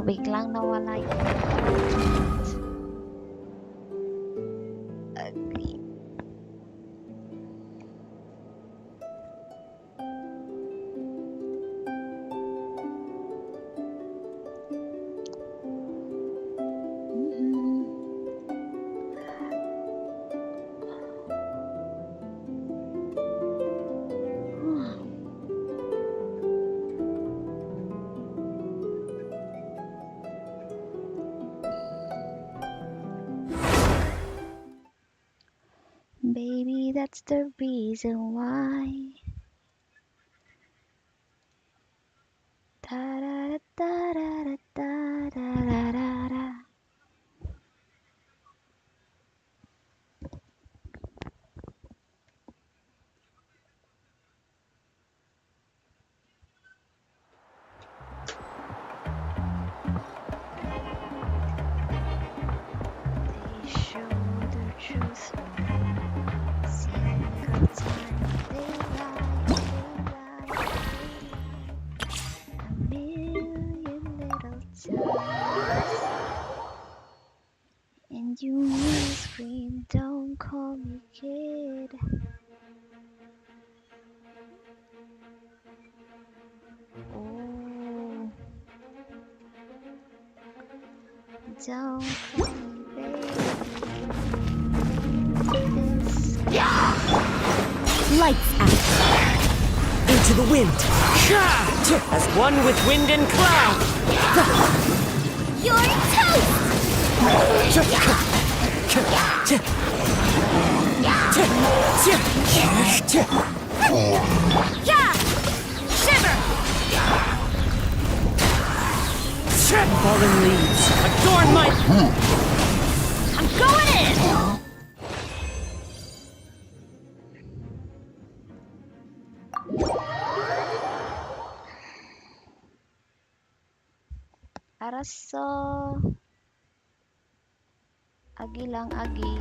biglang nawala yung agree. Baby, that's the reason why. Da-da-da-da-da-da-da-da-da. They show the truth. Single time they lie. A million little times. And you will scream, don't call me kid. Oh, don't call me baby. This Lights out. Into the wind. As one with wind and cloud. You're toast! Yeah! Shiver! Fallen leaves adorn my... I'm going in! Araso. Agi lang, agi.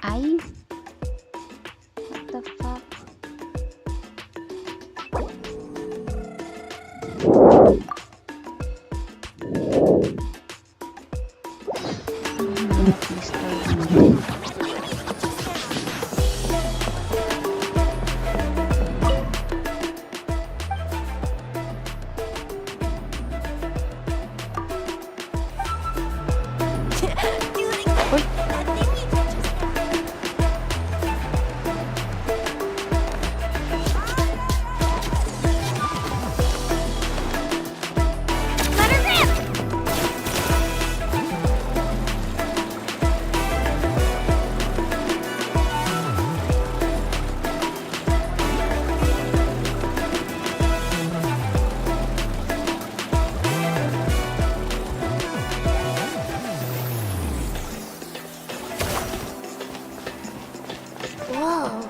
Ay, what the fuck? Let her rip! Whoa.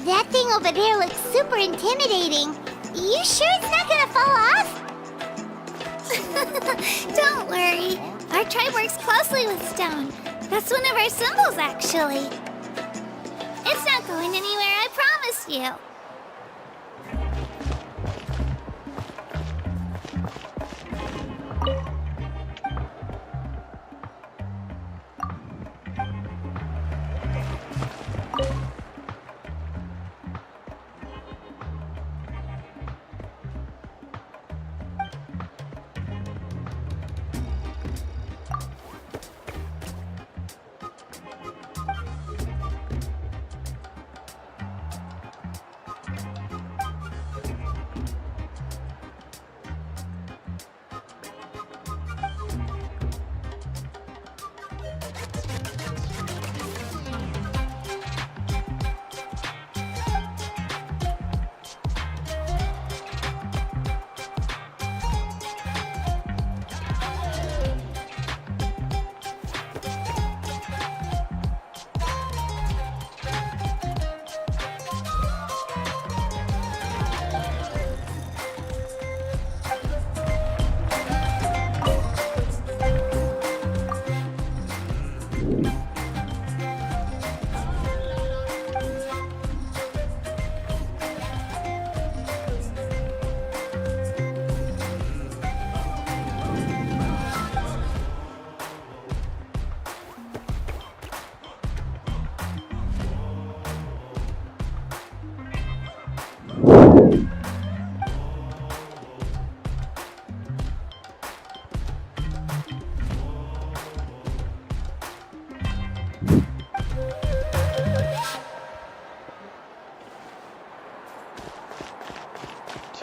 That thing over there looks super intimidating. You sure it's not gonna fall off? Don't worry. Our tribe works closely with stone. That's one of our symbols, actually. It's not going anywhere, I promise you.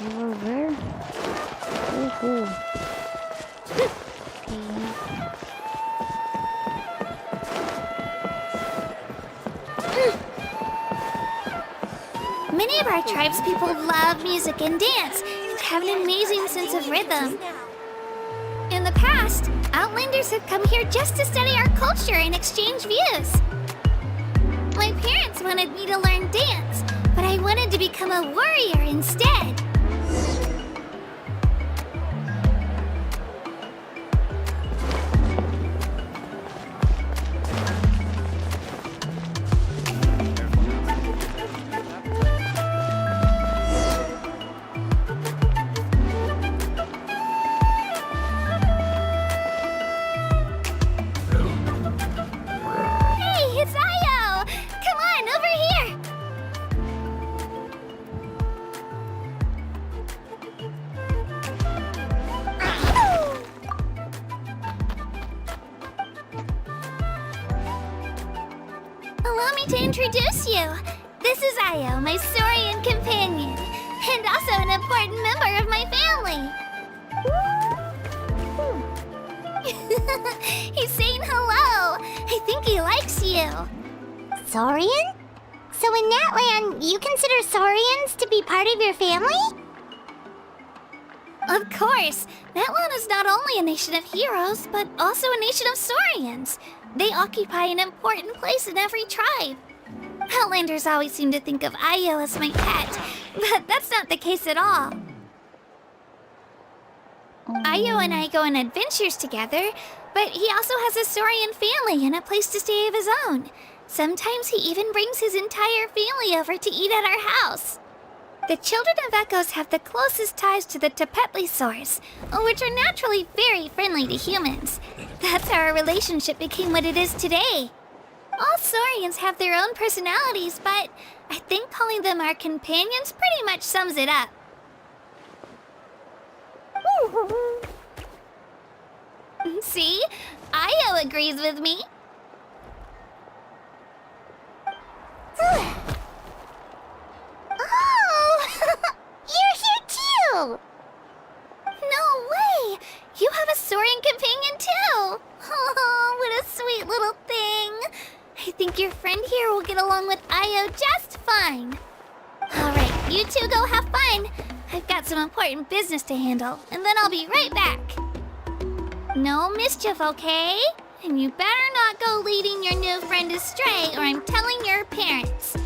You were where? Ooh. Many of our tribes people love music and dance and have an amazing sense of rhythm. In the past, Outlanders have come here just to study our culture and exchange views. My parents wanted me to learn dance, but I wanted to become a warrior instead. Hey, it's Io! Come on, over here! Allow me to introduce you. This is Io, my Saurian companion, and also an important member of my family. He's saying hello. I think he likes you. Saurian? So in Natlan, you consider Saurians to be part of your family? Of course. Natlan is not only a nation of heroes, but also a nation of Saurians. They occupy an important place in every tribe. Outlanders always seem to think of Io as my pet, but that's not the case at all. Io and I go on adventures together, but he also has a Saurian family and a place to stay of his own. Sometimes he even brings his entire family over to eat at our house. The children of Echoes have the closest ties to the Tepetlisaurs, which are naturally very friendly to humans. That's how our relationship became what it is today. All Saurians have their own personalities, but I think calling them our companions pretty much sums it up. See? Io agrees with me. Oh! You're here too! No way! You have a Saurian companion too! Oh, what a sweet little thing! I think your friend here will get along with Io just fine. Alright, you two go have fun. I've got some important business to handle, and then I'll be right back. No mischief, okay? And you better not go leading your new friend astray, or I'm telling your parents.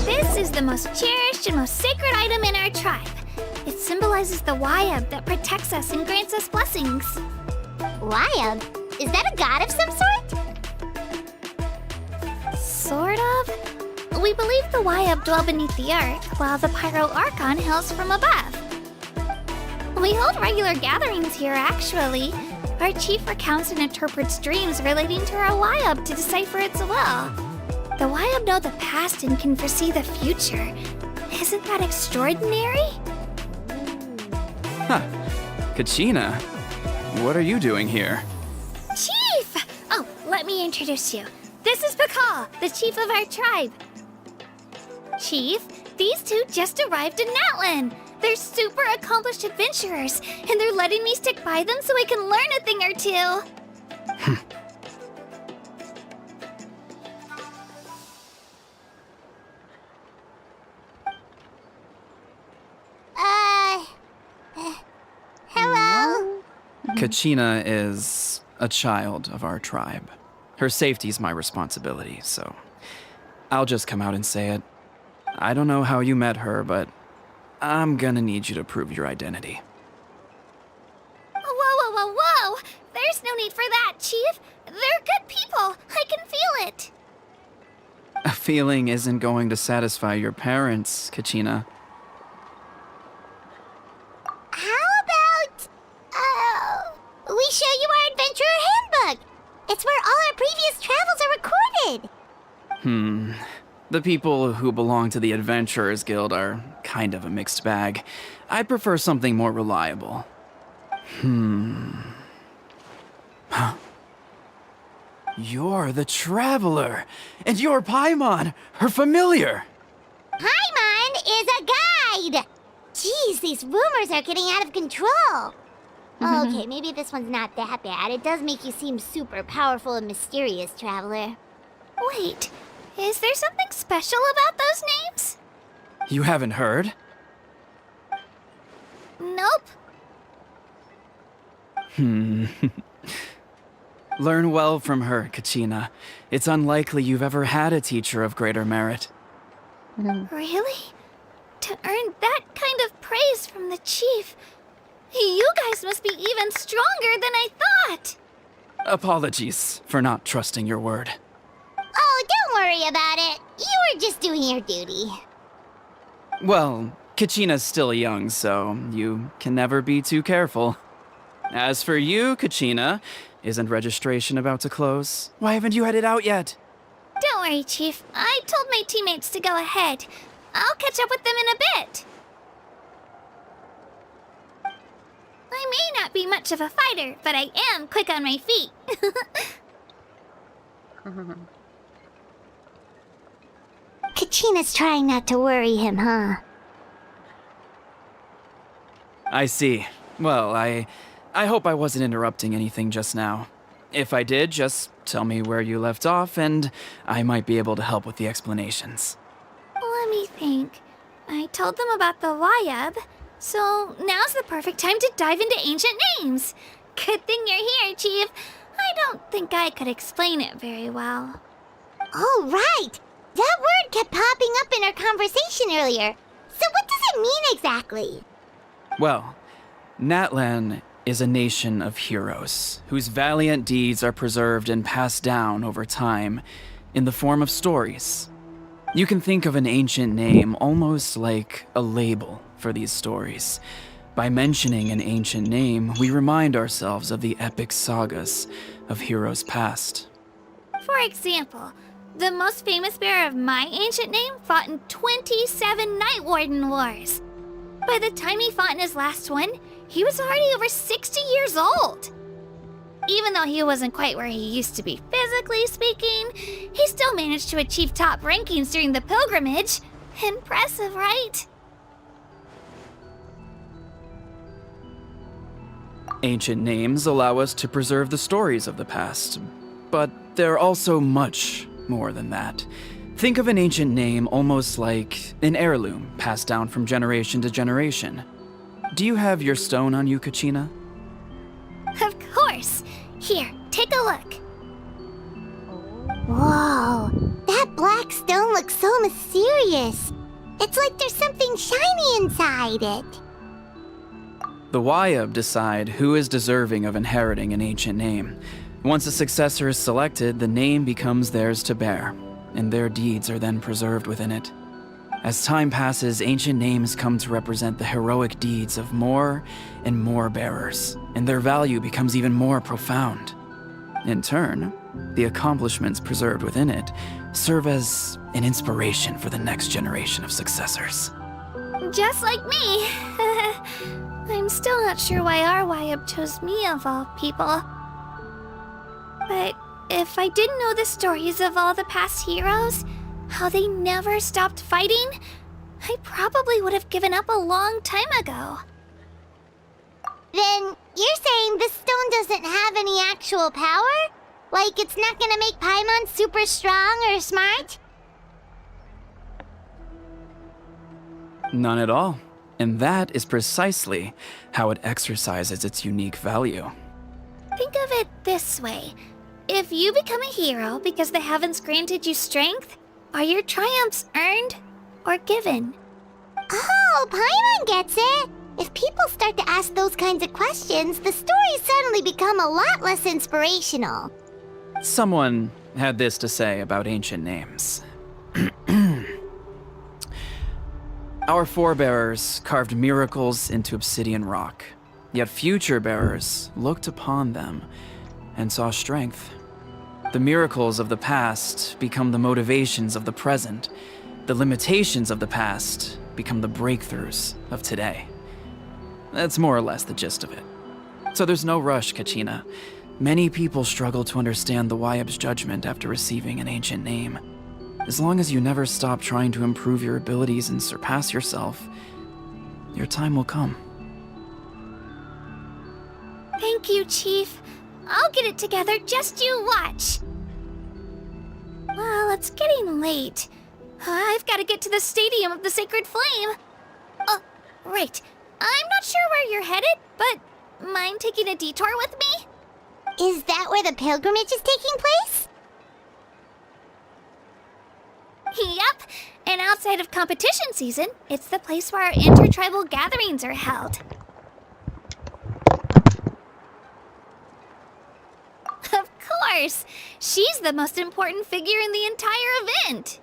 This is the most cherished and most sacred item in our tribe. It symbolizes the Wyab that protects us and grants us blessings. Wyab? Is that a god of some sort? Sort of. We believe the Wyab dwell beneath the earth, while the Pyro Archon hails from above. We hold regular gatherings here, actually. Our chief recounts and interprets dreams relating to our Wyab to decipher its will. The Wyab know the past and can foresee the future. Isn't that extraordinary? Huh. Kachina, what are you doing here? Chief! Oh, let me introduce you. This is Pakal, the chief of our tribe. Chief, these two just arrived in Natlan. They're super accomplished adventurers, and they're letting me stick by them so I can learn a thing or two. Hello? Kachina is a child of our tribe. Her safety's my responsibility, so I'll just come out and say it. I don't know how you met her, but I'm gonna need you to prove your identity. Whoa! There's no need for that, Chief. They're good people. I can feel it. A feeling isn't going to satisfy your parents, Kachina. How about, we show you our adventurer handbook? It's where all our previous travels are recorded. The people who belong to the Adventurers Guild are kind of a mixed bag. I'd prefer something more reliable. Huh. You're the Traveler, and you're Paimon, her familiar. Paimon is a guide! Jeez, these rumors are getting out of control. Okay, maybe this one's not that bad. It does make you seem super powerful and mysterious, Traveler. Wait, is there something special about those names? You haven't heard? Nope. Learn well from her, Kachina. It's unlikely you've ever had a teacher of greater merit. Really? To earn that kind of praise from the chief, you guys must be even stronger than I thought. Apologies for not trusting your word. Oh, don't worry about it. You were just doing your duty. Well, Kachina's still young, so you can never be too careful. As for you, Kachina, isn't registration about to close? Why haven't you headed out yet? Don't worry, Chief. I told my teammates to go ahead. I'll catch up with them in a bit. I may not be much of a fighter, but I am quick on my feet. Kachina's trying not to worry him, huh? I see. Well, I hope I wasn't interrupting anything just now. If I did, just tell me where you left off, and I might be able to help with the explanations. Let me think. I told them about the Wayab, so now's the perfect time to dive into ancient names. Good thing you're here, Chief. I don't think I could explain it very well. Oh, right! That word kept popping up in our conversation earlier. So what does it mean exactly? Well, Natlan is a nation of heroes whose valiant deeds are preserved and passed down over time in the form of stories. You can think of an ancient name almost like a label for these stories. By mentioning an ancient name, we remind ourselves of the epic sagas of heroes past. For example, the most famous bearer of my ancient name fought in 27 Night Warden Wars. By the time he fought in his last one, he was already over 60 years old. Even though he wasn't quite where he used to be physically speaking, he still managed to achieve top rankings during the pilgrimage. Impressive, right? Ancient names allow us to preserve the stories of the past, but they're also much more than that. Think of an ancient name almost like an heirloom passed down from generation to generation. Do you have your stone on you, Kachina? Of course. Here, take a look. Whoa, that black stone looks so mysterious. It's like there's something shiny inside it. The Wayab decide who is deserving of inheriting an ancient name. Once a successor is selected, the name becomes theirs to bear, and their deeds are then preserved within it. As time passes, ancient names come to represent the heroic deeds of more and more bearers, and their value becomes even more profound. In turn, the accomplishments preserved within it serve as an inspiration for the next generation of successors. Just like me. I'm still not sure why our Wayab chose me of all people. But if I didn't know the stories of all the past heroes, how they never stopped fighting, I probably would have given up a long time ago. Then you're saying this stone doesn't have any actual power? Like it's not gonna make Paimon super strong or smart? None at all. And that is precisely how it exercises its unique value. Think of it this way. If you become a hero because the heavens granted you strength, are your triumphs earned or given? Oh, Paimon gets it! If people start to ask those kinds of questions, the stories suddenly become a lot less inspirational. Someone had this to say about ancient names. Our forebears carved miracles into obsidian rock, yet future bearers looked upon them and saw strength. The miracles of the past become the motivations of the present. The limitations of the past become the breakthroughs of today. That's more or less the gist of it. So there's no rush, Kachina. Many people struggle to understand the Wayab's judgment after receiving an ancient name. As long as you never stop trying to improve your abilities and surpass yourself, your time will come. Thank you, Chief. I'll get it together, just you watch. Well, it's getting late. I've got to get to the Stadium of the Sacred Flame. Oh, right. I'm not sure where you're headed, but mind taking a detour with me? Is that where the pilgrimage is taking place? Yep. And outside of competition season, it's the place where our intertribal gatherings are held. Of course! She's the most important figure in the entire event!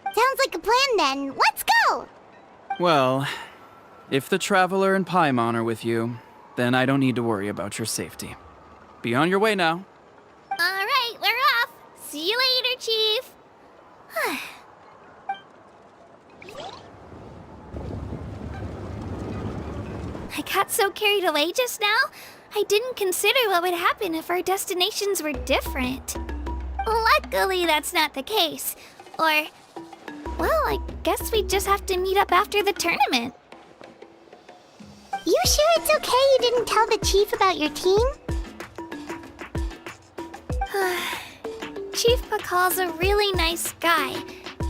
Sounds like a plan then. Let's go! Well, if the Traveler and Paimon are with you, then I don't need to worry about your safety. Be on your way now. Alright, we're off! See you later, Chief! I got so carried away just now, I didn't consider what would happen if our destinations were different. Luckily, that's not the case. Or, well, I guess we just have to meet up after the tournament. You sure it's okay you didn't tell the chief about your team? Chief Pakal's a really nice guy.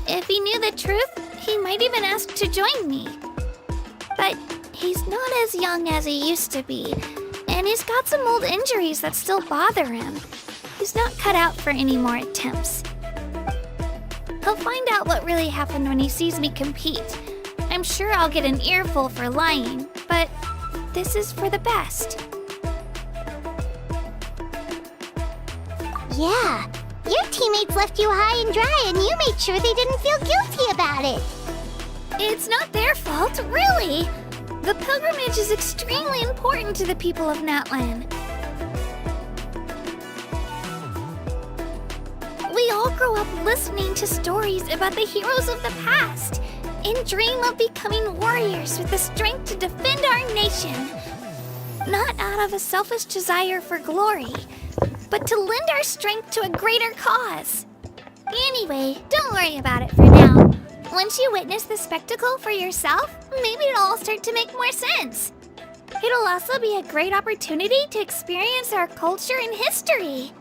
If he knew the truth, he might even ask to join me. But he's not as young as he used to be, and he's got some old injuries that still bother him. He's not cut out for any more attempts. He'll find out what really happened when he sees me compete. I'm sure I'll get an earful for lying, but this is for the best. Yeah, your teammates left you high and dry and you made sure they didn't feel guilty about it. It's not their fault, really. The pilgrimage is extremely important to the people of Natlan. We all grow up listening to stories about the heroes of the past and dream of becoming warriors with the strength to defend our nation. Not out of a selfish desire for glory, but to lend our strength to a greater cause. Anyway, don't worry about it for now. Once you witness the spectacle for yourself, maybe it'll all start to make more sense. It'll also be a great opportunity to experience our culture and history.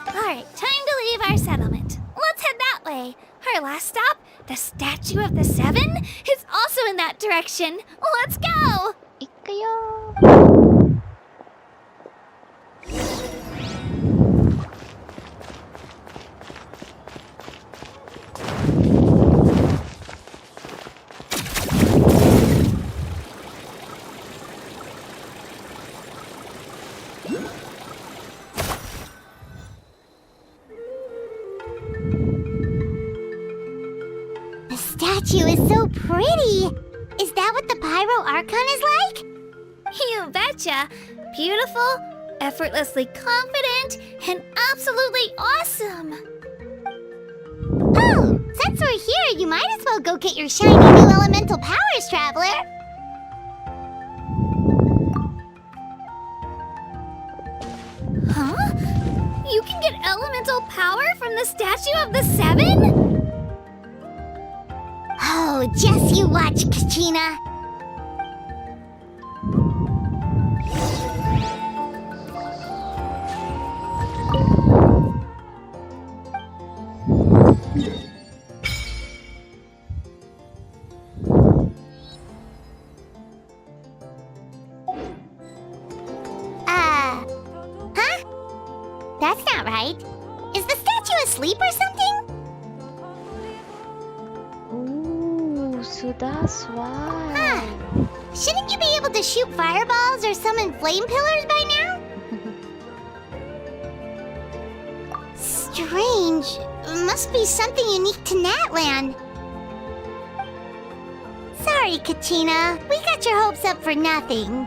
Alright, time to leave our settlement. Let's head that way. Our last stop, the Statue of the Seven, is also in that direction. Let's go! 行くよ。The statue is so pretty. Is that what the Pyro Archon is like? You betcha! Beautiful, effortlessly confident, and absolutely awesome! Oh, since we're here, you might as well go get your shiny new elemental powers, Traveler. Huh? You can get elemental power from the Statue of the Seven? Oh, just you watch, Kachina. Huh? That's not right. Is the statue asleep or something? Ooh, so that's why. Huh. Shouldn't you be able to shoot fireballs or summon flame pillars by now? Strange. Must be something unique to Natlan. Sorry, Kachina. We got your hopes up for nothing.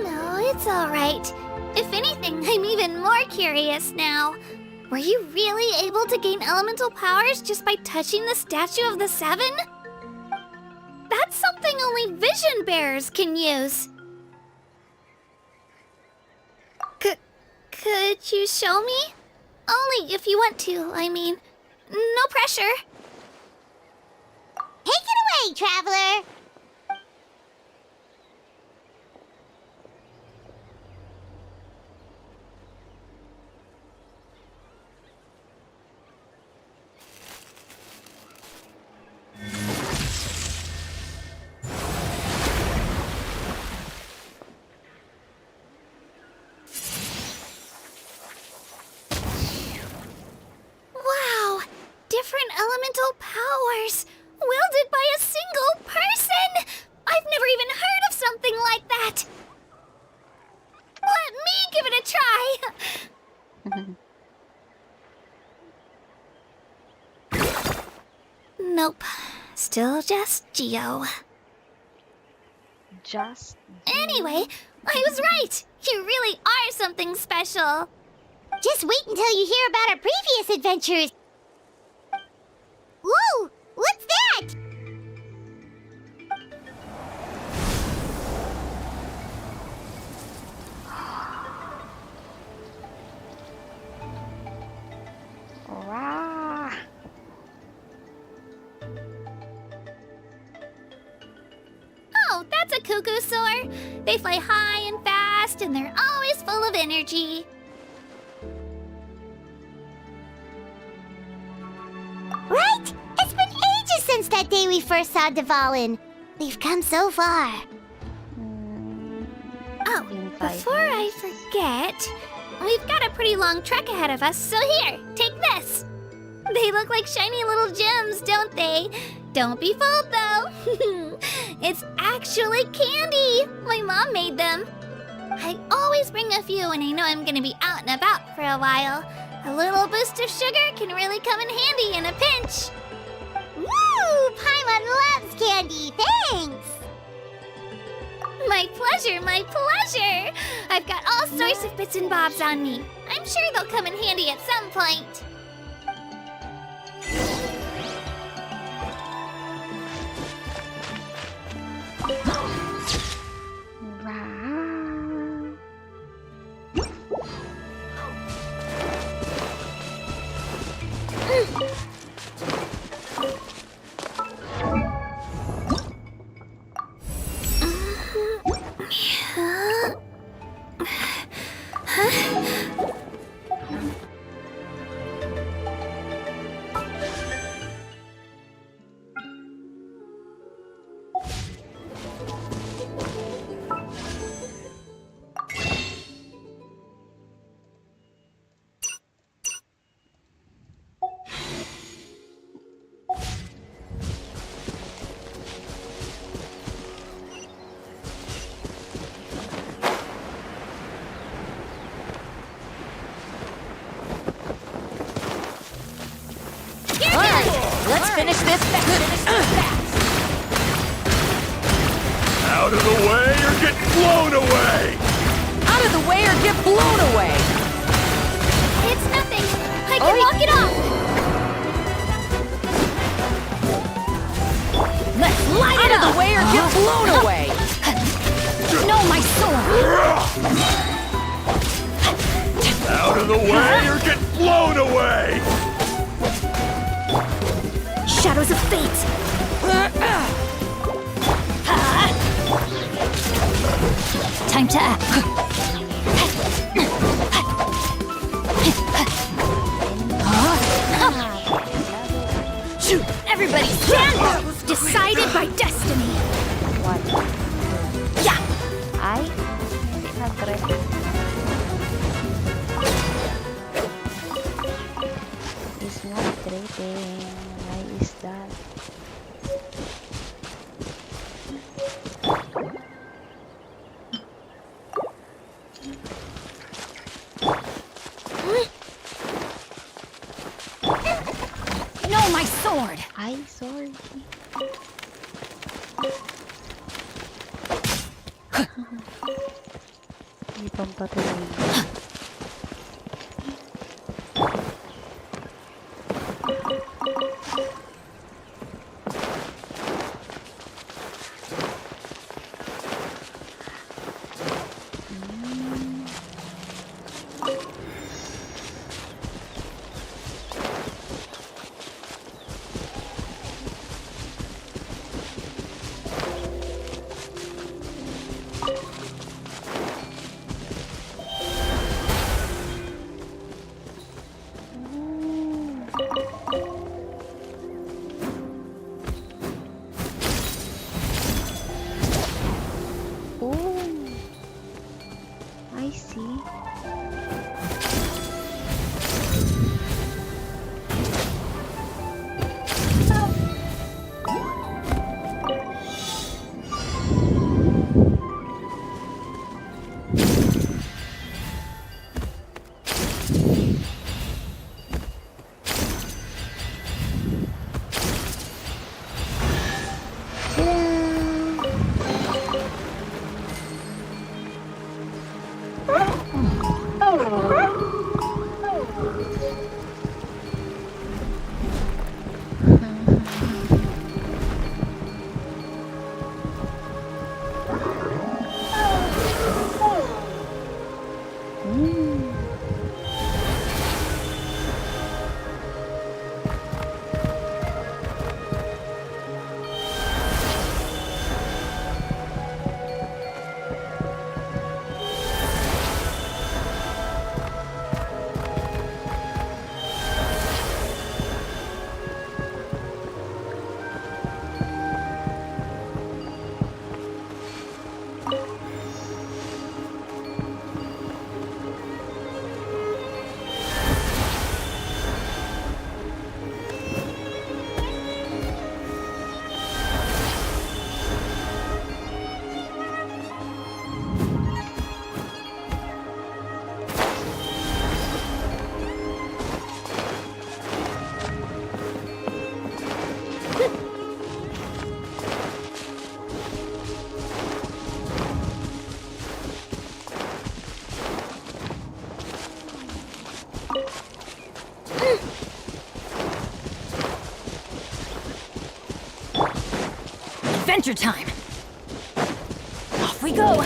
No, it's alright. If anything, I'm even more curious now. Were you really able to gain elemental powers just by touching the Statue of the Seven? That's something only vision bearers can use. Could you show me? Only if you want to, I mean. No pressure. Take it away, Traveler! elemental powers, wielded by a single person! I've never even heard of something like that! Let me give it a try! Nope. Still just Geo. Just Anyway, I was right! You really are something special! Just wait until you hear about our previous adventures. Whoa! What's that? Wow. Oh, that's a cuckoo soar. They fly high and fast, and they're always full of energy. Right? It's been ages since that day we first saw Dvalin. We've come so far. Oh, In 5 before I forget, we've got a pretty long trek ahead of us, so here, take this. They look like shiny little gems, don't they? Don't be fooled, though. It's actually candy. My mom made them. I always bring a few when I know I'm gonna be out and about for a while. A little boost of sugar can really come in handy in a pinch. Woo! Paimon loves candy. Thanks. My pleasure, my pleasure! I've got all sorts of bits and bobs on me. I'm sure they'll come in handy at some point. Wow. Let's finish this fast. Out of the way or get blown away! Out of the way or get blown away! It's nothing. I can walk it off. Let's light it up! Out of the way or get blown away! No, my sword! Out of the way or get blown away! Shadows of fate! Time to act. Everybody stand! Decided by destiny! What? Yeah! I? Not ready. It's not trading. Why is that? No, my sword! I sorry. Hindi pampatuloy. Adventure time! Off we go!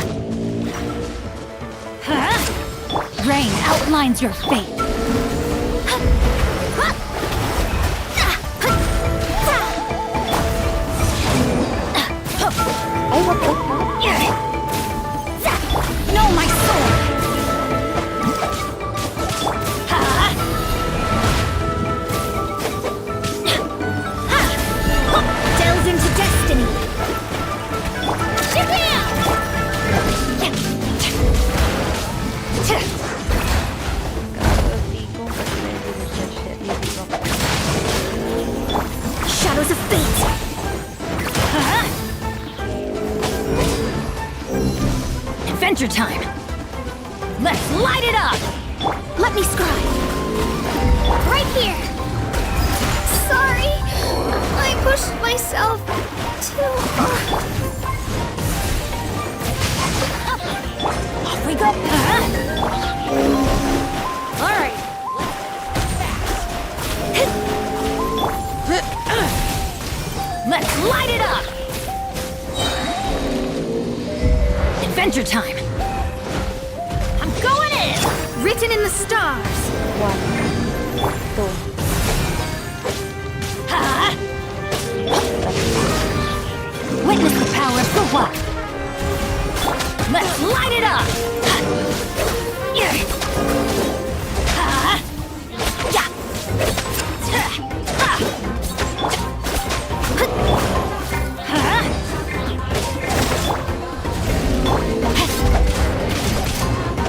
Huh? Rain outlines your fate. No, my sword! Delves into destiny. Shadows of fate. Adventure time. Let's light it up. Let me scribe. Right here. Sorry. I pushed myself too hard. Off we go. All right. Let's light it up. Adventure time. I'm going in. Written in the stars. Witness the power of the one. Let's light it up.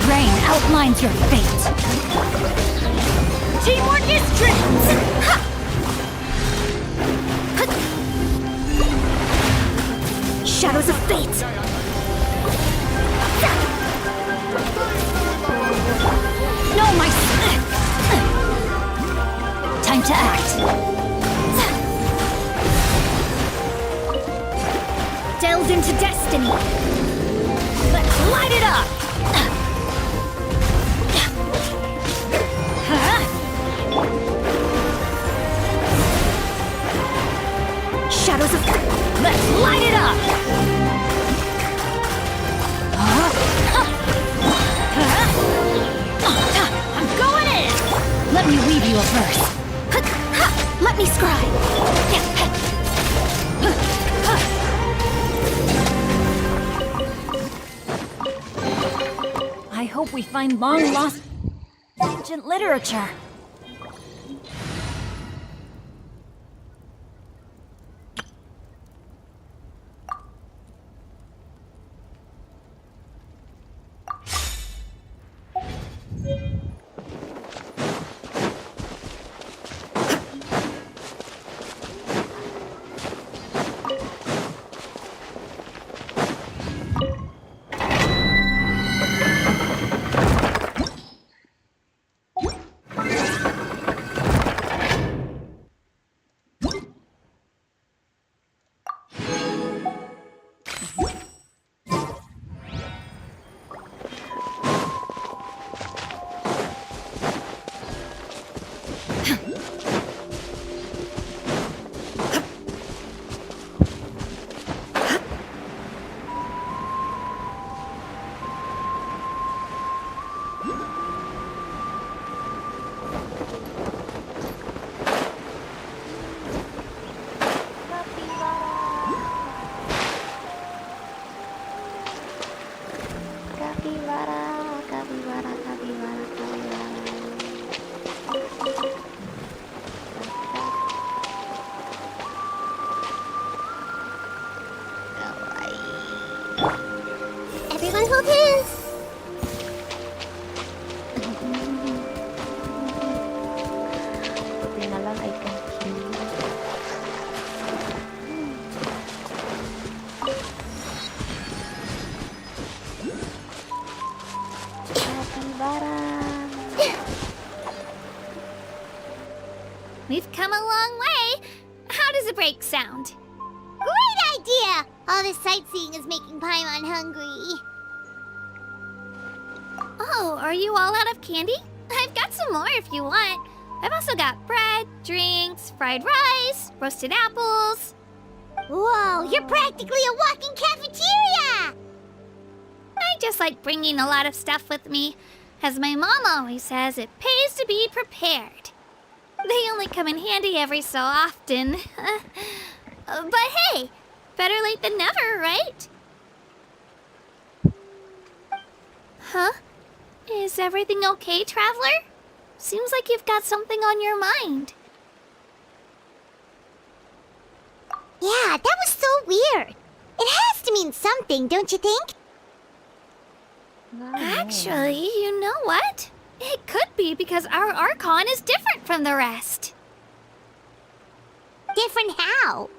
Rain outlines your fate. Teamwork is strength. Shadows of fate. No, my... Time to act. Delves into destiny. Let's light it up. Shadows of fate. Let's light it up. I'm going in. Let me weave you a verse. Let me scribe. I hope we find long-lost ancient literature. We've come a long way. How does a break sound? Great idea! All this sightseeing is making Paimon hungry. Oh, are you all out of candy? I've got some more if you want. I've also got bread, drinks, fried rice, roasted apples. Whoa, you're practically a walking cafeteria! I just like bringing a lot of stuff with me. As my mom always says, it pays to be prepared. They only come in handy every so often. But hey, better late than never, right? Huh? Is everything okay, Traveler? Seems like you've got something on your mind. Yeah, that was so weird. It has to mean something, don't you think? Actually, you know what? It could be because our Archon is different from the rest. Different how?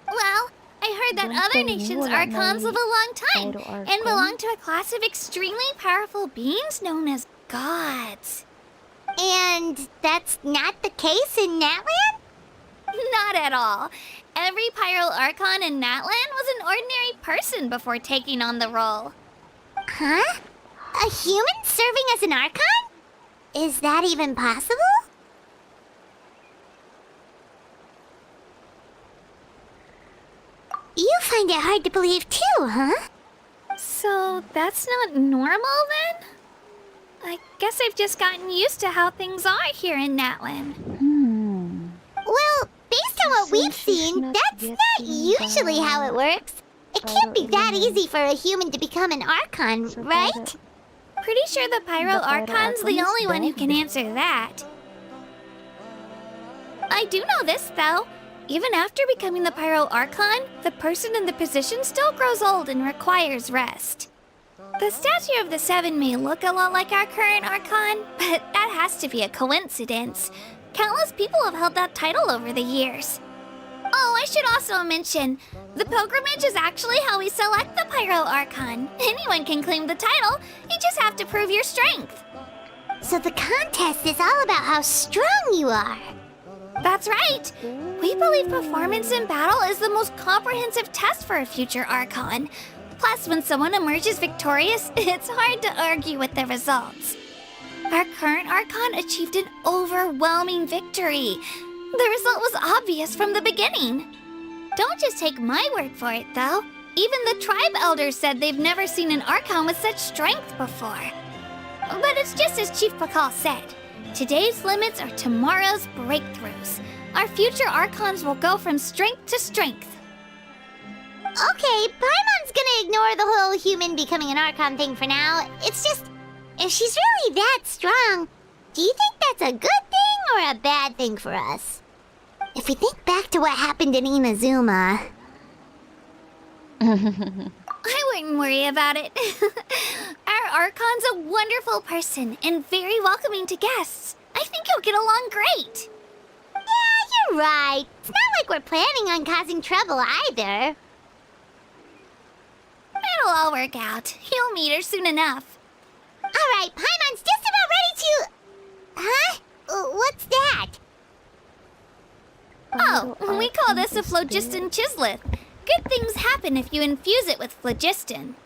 Well, I heard that other nations' Archons live a long time and belong to a class of extremely powerful beings known as gods. And that's not the case in Natlan? Not at all. Every Pyro Archon in Natlan was an ordinary person before taking on the role. Huh? A human serving as an Archon? Is that even possible? You find it hard to believe too, huh? So that's not normal then? I guess I've just gotten used to how things are here in Natlan. Well, based on what we've seen, that's not usually how it works. It can't be that easy for a human to become an Archon, right? Pretty sure the Pyro Archon's the only one who can answer that. I do know this, though. Even after becoming the Pyro Archon, the person in the position still grows old and requires rest. The statue of the Seven may look a lot like our current Archon, but that has to be a coincidence. Countless people have held that title over the years. Oh, I should also mention, the pilgrimage is actually how we select the Pyro Archon. Anyone can claim the title, you just have to prove your strength. So the contest is all about how strong you are. That's right. We believe performance in battle is the most comprehensive test for a future Archon. Plus, when someone emerges victorious, it's hard to argue with the results. Our current Archon achieved an overwhelming victory. The result was obvious from the beginning. Don't just take my word for it, though. Even the tribe elders said they've never seen an Archon with such strength before. But it's just as Chief Pakal said. Today's limits are tomorrow's breakthroughs. Our future Archons will go from strength to strength. Okay, Paimon's gonna ignore the whole human becoming an Archon thing for now. It's just, if she's really that strong, do you think that's a good thing or a bad thing for us? If we think back to what happened in Inazuma... I wouldn't worry about it. Our Archon's a wonderful person and very welcoming to guests. I think you'll get along great. Yeah, you're right. It's not like we're planning on causing trouble either. It'll all work out. You'll meet her soon enough. Alright, Paimon's just about ready to... Huh? What's that? Oh, we call this a phlogiston chisleth. Good things happen if you infuse it with phlogiston.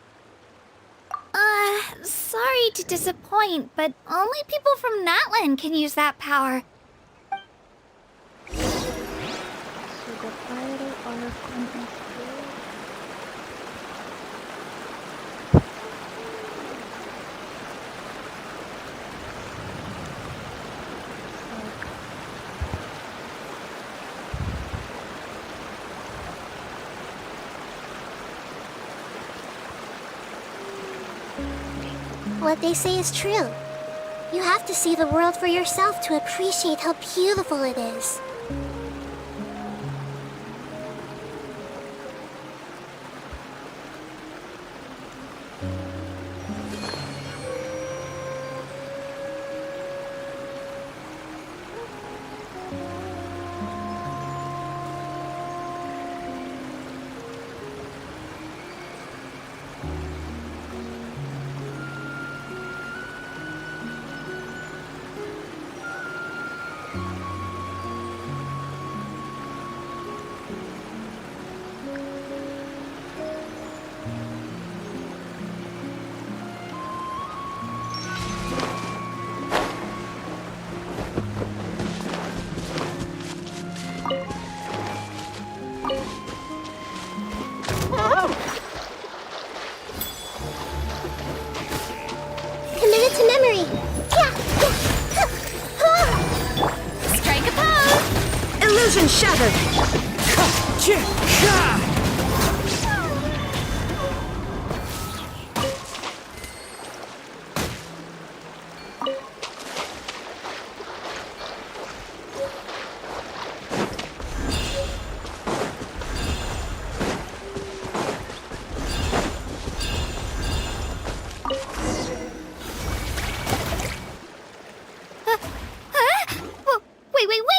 Sorry to disappoint, but only people from Natlan can use that power. So the Pyro Archon is good. What they say is true. You have to see the world for yourself to appreciate how beautiful it is. Illusion shattered!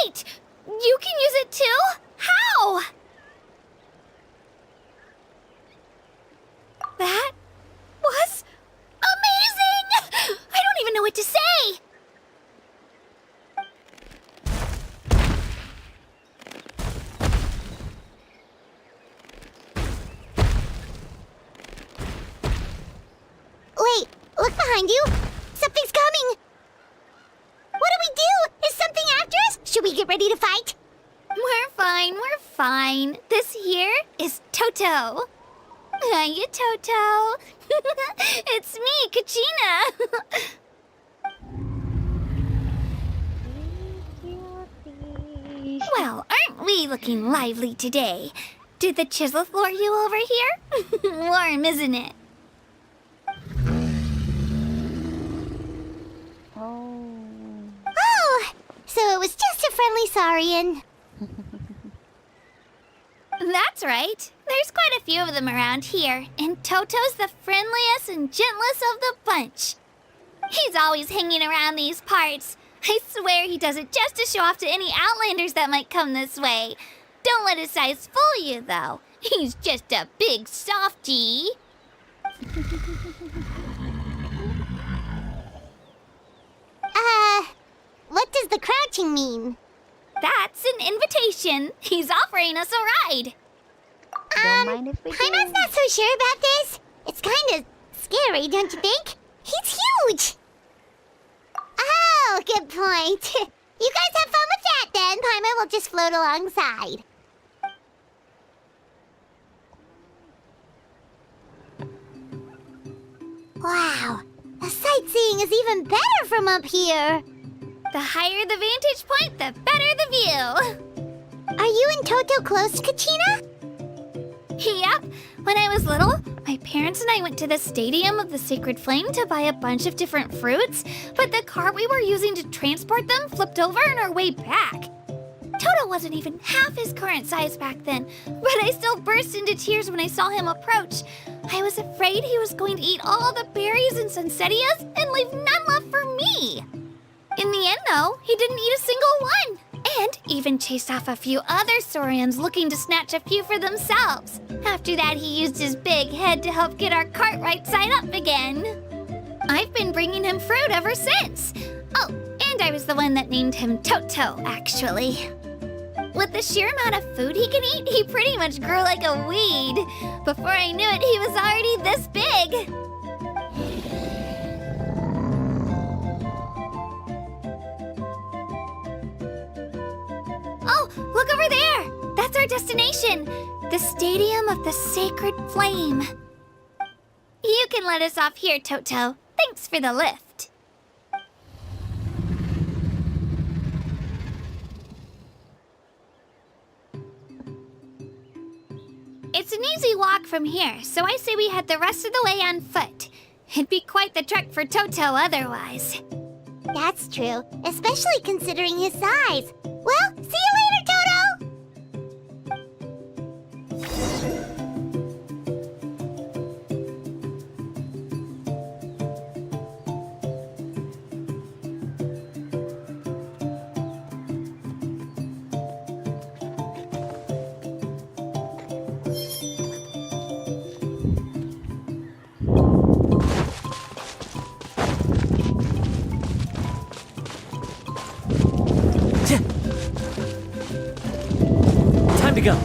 Wait! You can use it too? How? That was amazing! I don't even know what to say! Wait, look behind you. Something's coming. What do we do? Is something after us? Should we get ready to fight? We're fine. This here is Toto. Hiya, Toto. It's me, Kachina. Well, aren't we looking lively today? Did the chisel floor you over here? Warm, isn't it? Oh, so it was just a friendly saurian. That's right. There's quite a few of them around here, and Toto's the friendliest and gentlest of the bunch. He's always hanging around these parts. I swear he does it just to show off to any outlanders that might come this way. Don't let his size fool you, though. He's just a big softie. What does the crouching mean? That's an invitation. He's offering us a ride. Don't mind if we Paimon's do. not so sure about this. It's kind of scary, don't you think? He's huge. Oh, good point. You guys have fun with that then. Paimon will just float alongside. Wow, the sightseeing is even better from up here. The higher the vantage point, the better the view. Are you and Toto close, Kachina? Yep. When I was little, my parents and I went to the Stadium of the Sacred Flame to buy a bunch of different fruits, but the cart we were using to transport them flipped over on our way back. Toto wasn't even half his current size back then, but I still burst into tears when I saw him approach. I was afraid he was going to eat all the berries and sunsettias and leave none left for me. In the end, though, he didn't eat a single one, and even chased off a few other saurians looking to snatch a few for themselves. After that, he used his big head to help get our cart right side up again. I've been bringing him fruit ever since. Oh, and I was the one that named him Toto, actually. With the sheer amount of food he can eat, he pretty much grew like a weed. Before I knew it, he was already this big. Oh, look over there! That's our destination! The Stadium of the Sacred Flame. You can let us off here, Toto. Thanks for the lift. It's an easy walk from here, so I say we head the rest of the way on foot. It'd be quite the trek for Toto otherwise. That's true, especially considering his size. Well, see you later, Toto! Time to go.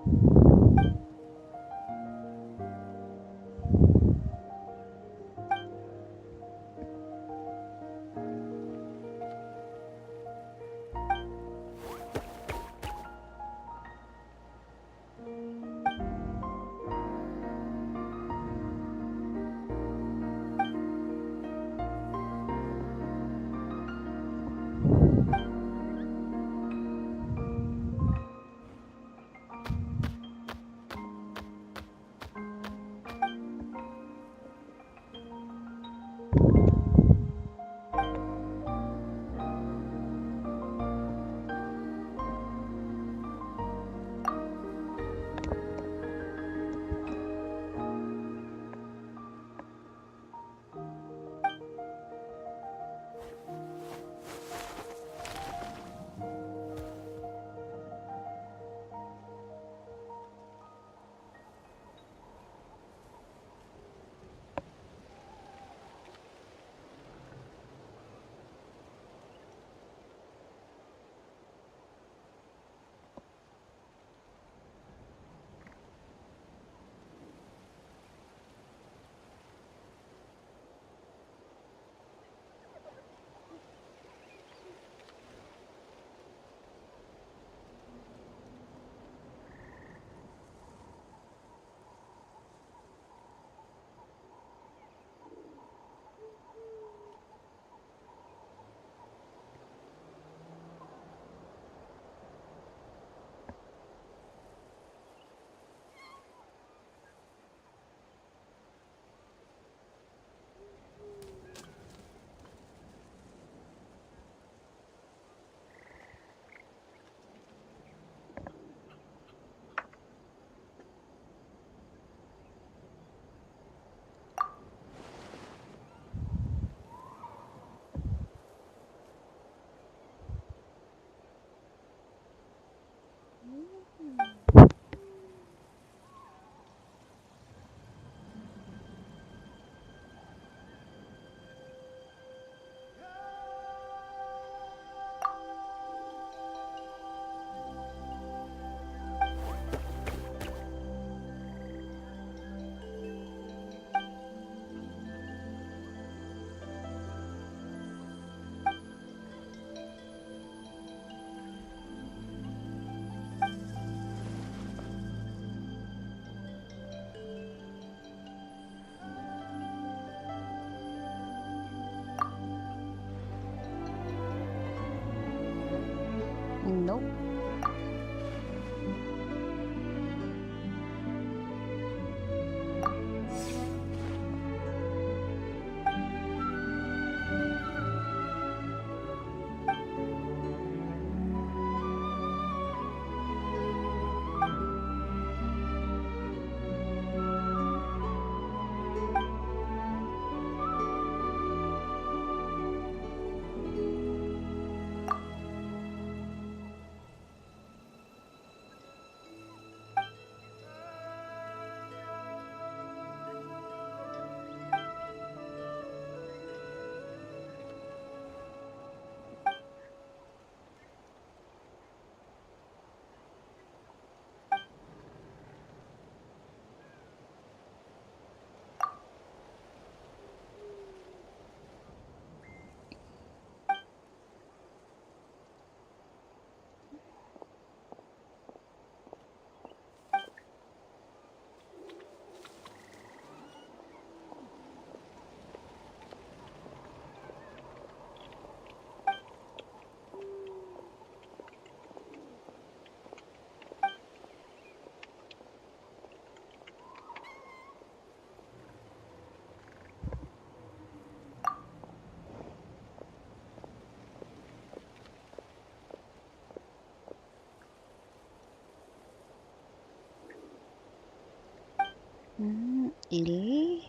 Nope. Ili.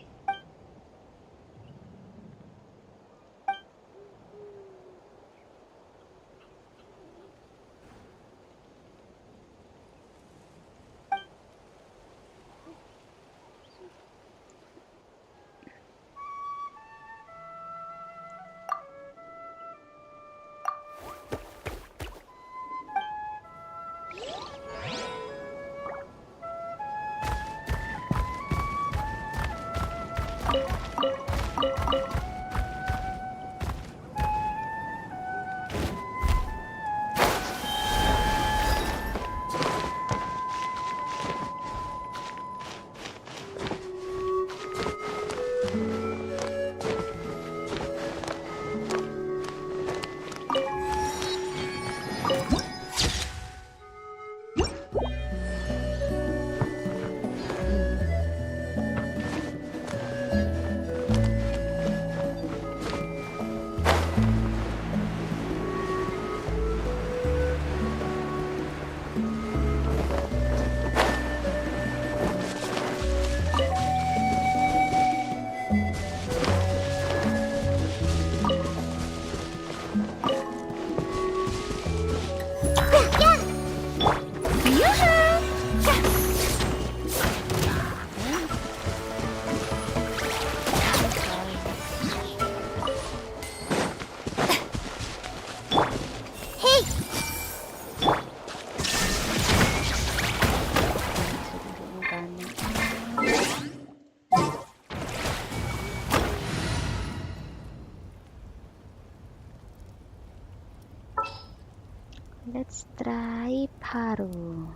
Let's try paru.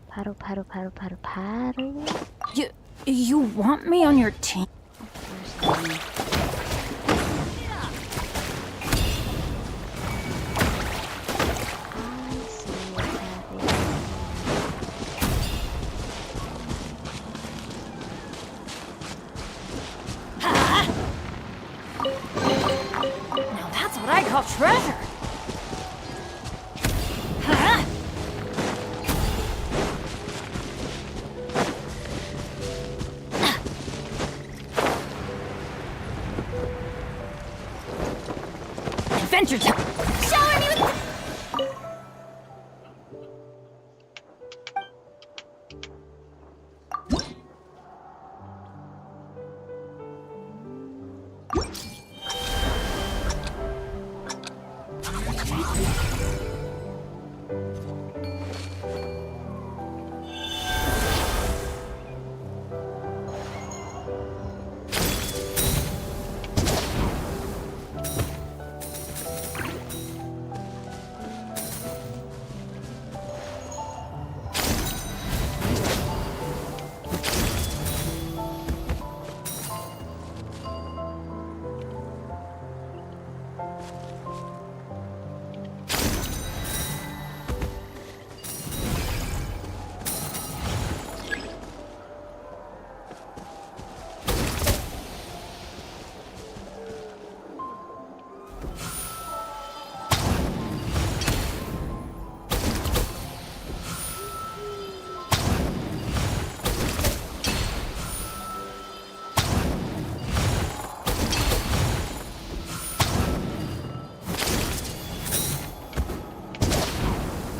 Paru, paru, paru, paru, paru. You want me on your team? Where's the... I see what's happening. Now that's what I call treasure. Adventure time. Shower me with...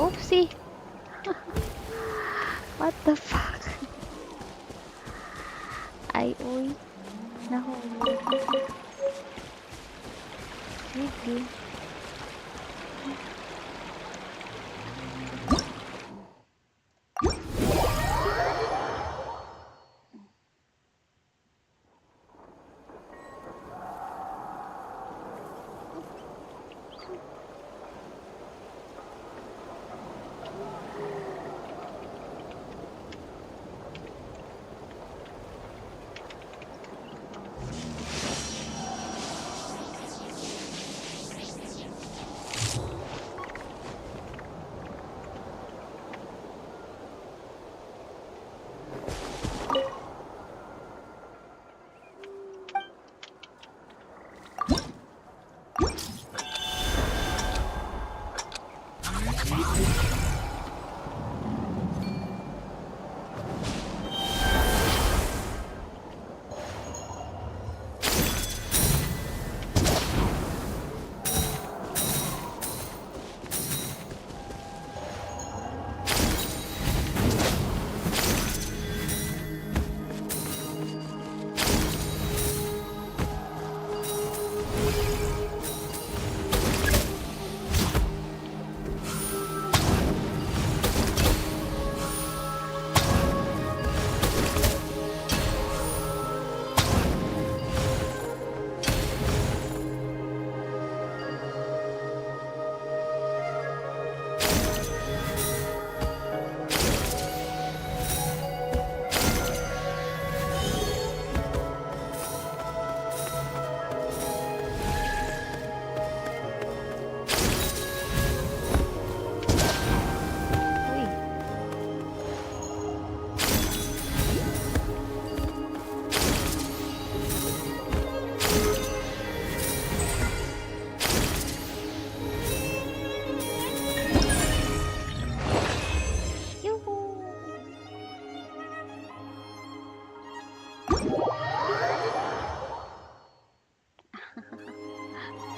Oopsie! What the fuck? Ay, uy. Nahuli. Sige.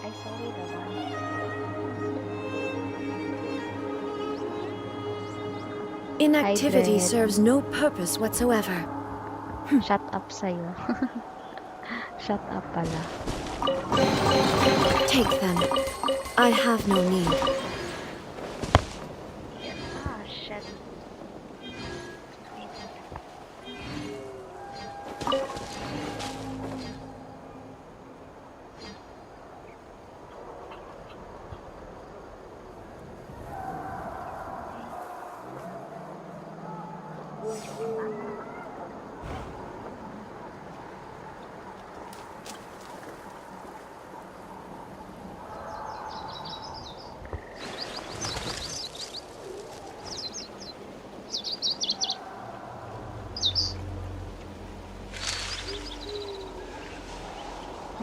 Ay, sorry naman. Inactivity Hybrid. serves no purpose whatsoever. Shut up sa'yo. Shut up pala. Take them. I have no need. Ah, shit.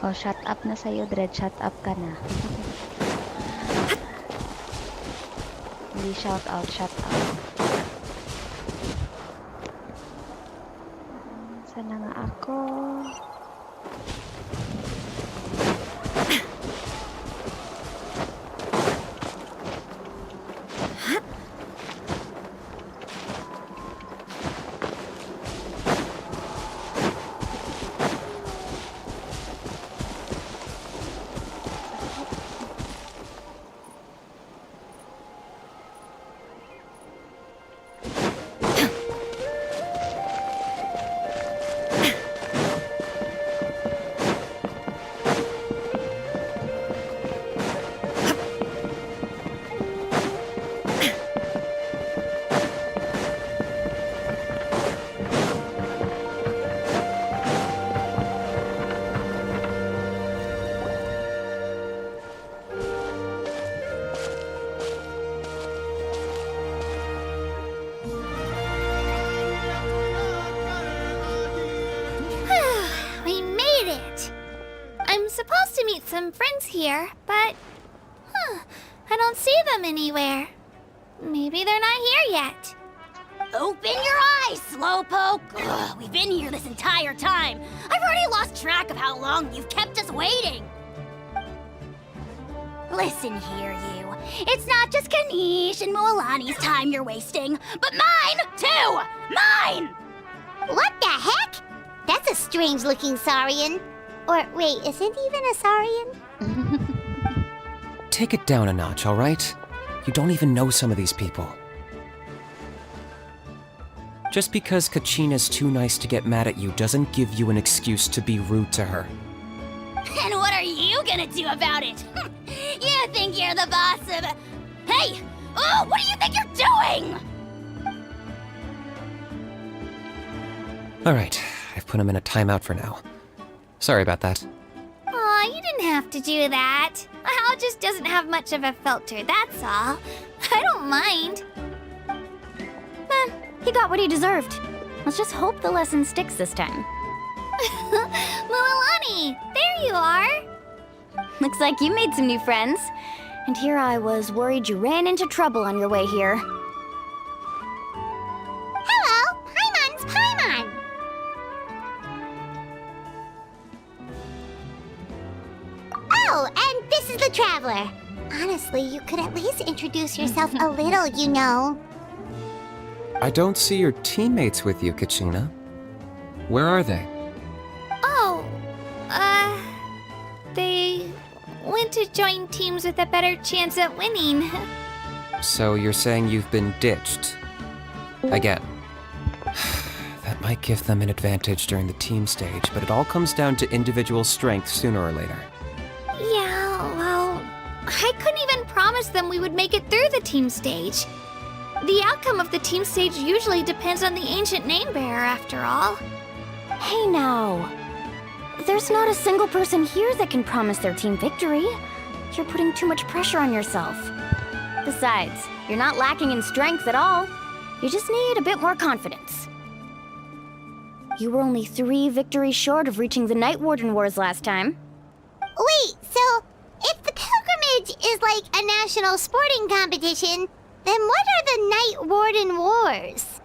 Oh, shut up na sa'yo, Dread. Shut up ka na. Hindi shout out, shut up. Saan na nga ako? We made it! I'm supposed to meet some friends here, but... I don't see them anywhere. Maybe they're not here yet. Open your eyes, Slowpoke! Ugh, we've been here this entire time. I've already lost track of how long you've kept us waiting. Listen here, you. It's not just Kanish and Moalani's time you're wasting, but mine, too! Mine! What the heck? That's a strange-looking Saurian. Or, wait, is it even a Saurian? Take it down a notch, all right? You don't even know some of these people. Just because Kachina's too nice to get mad at you doesn't give you an excuse to be rude to her. And what are you gonna do about it? You think you're the boss of... Hey! Oh, what do you think you're doing? All right, I've put him in a timeout for now. Sorry about that. Aw, you didn't have to do that. Hal just doesn't have much of a filter, that's all. I don't mind. He got what he deserved. Let's just hope the lesson sticks this time. Mualani, there you are. Looks like you made some new friends. And here I was worried you ran into trouble on your way here. Hello, Paimon's Paimon. Oh, and this is the Traveler. Honestly, you could at least introduce yourself a little, you know. I don't see your teammates with you, Kachina. Where are they? Oh, they went to join teams with a better chance at winning. So you're saying you've been ditched? Again. That might give them an advantage during the team stage, but it all comes down to individual strength sooner or later. Yeah, well, I couldn't even promise them we would make it through the team stage. The outcome of the team stage usually depends on the ancient name bearer, after all. Hey now. There's not a single person here that can promise their team victory. You're putting too much pressure on yourself. Besides, you're not lacking in strength at all. You just need a bit more confidence. You were only 3 victories short of reaching the Night Warden Wars last time. Wait, so if the pilgrimage is like a national sporting competition, then what are the Night Warden Wars?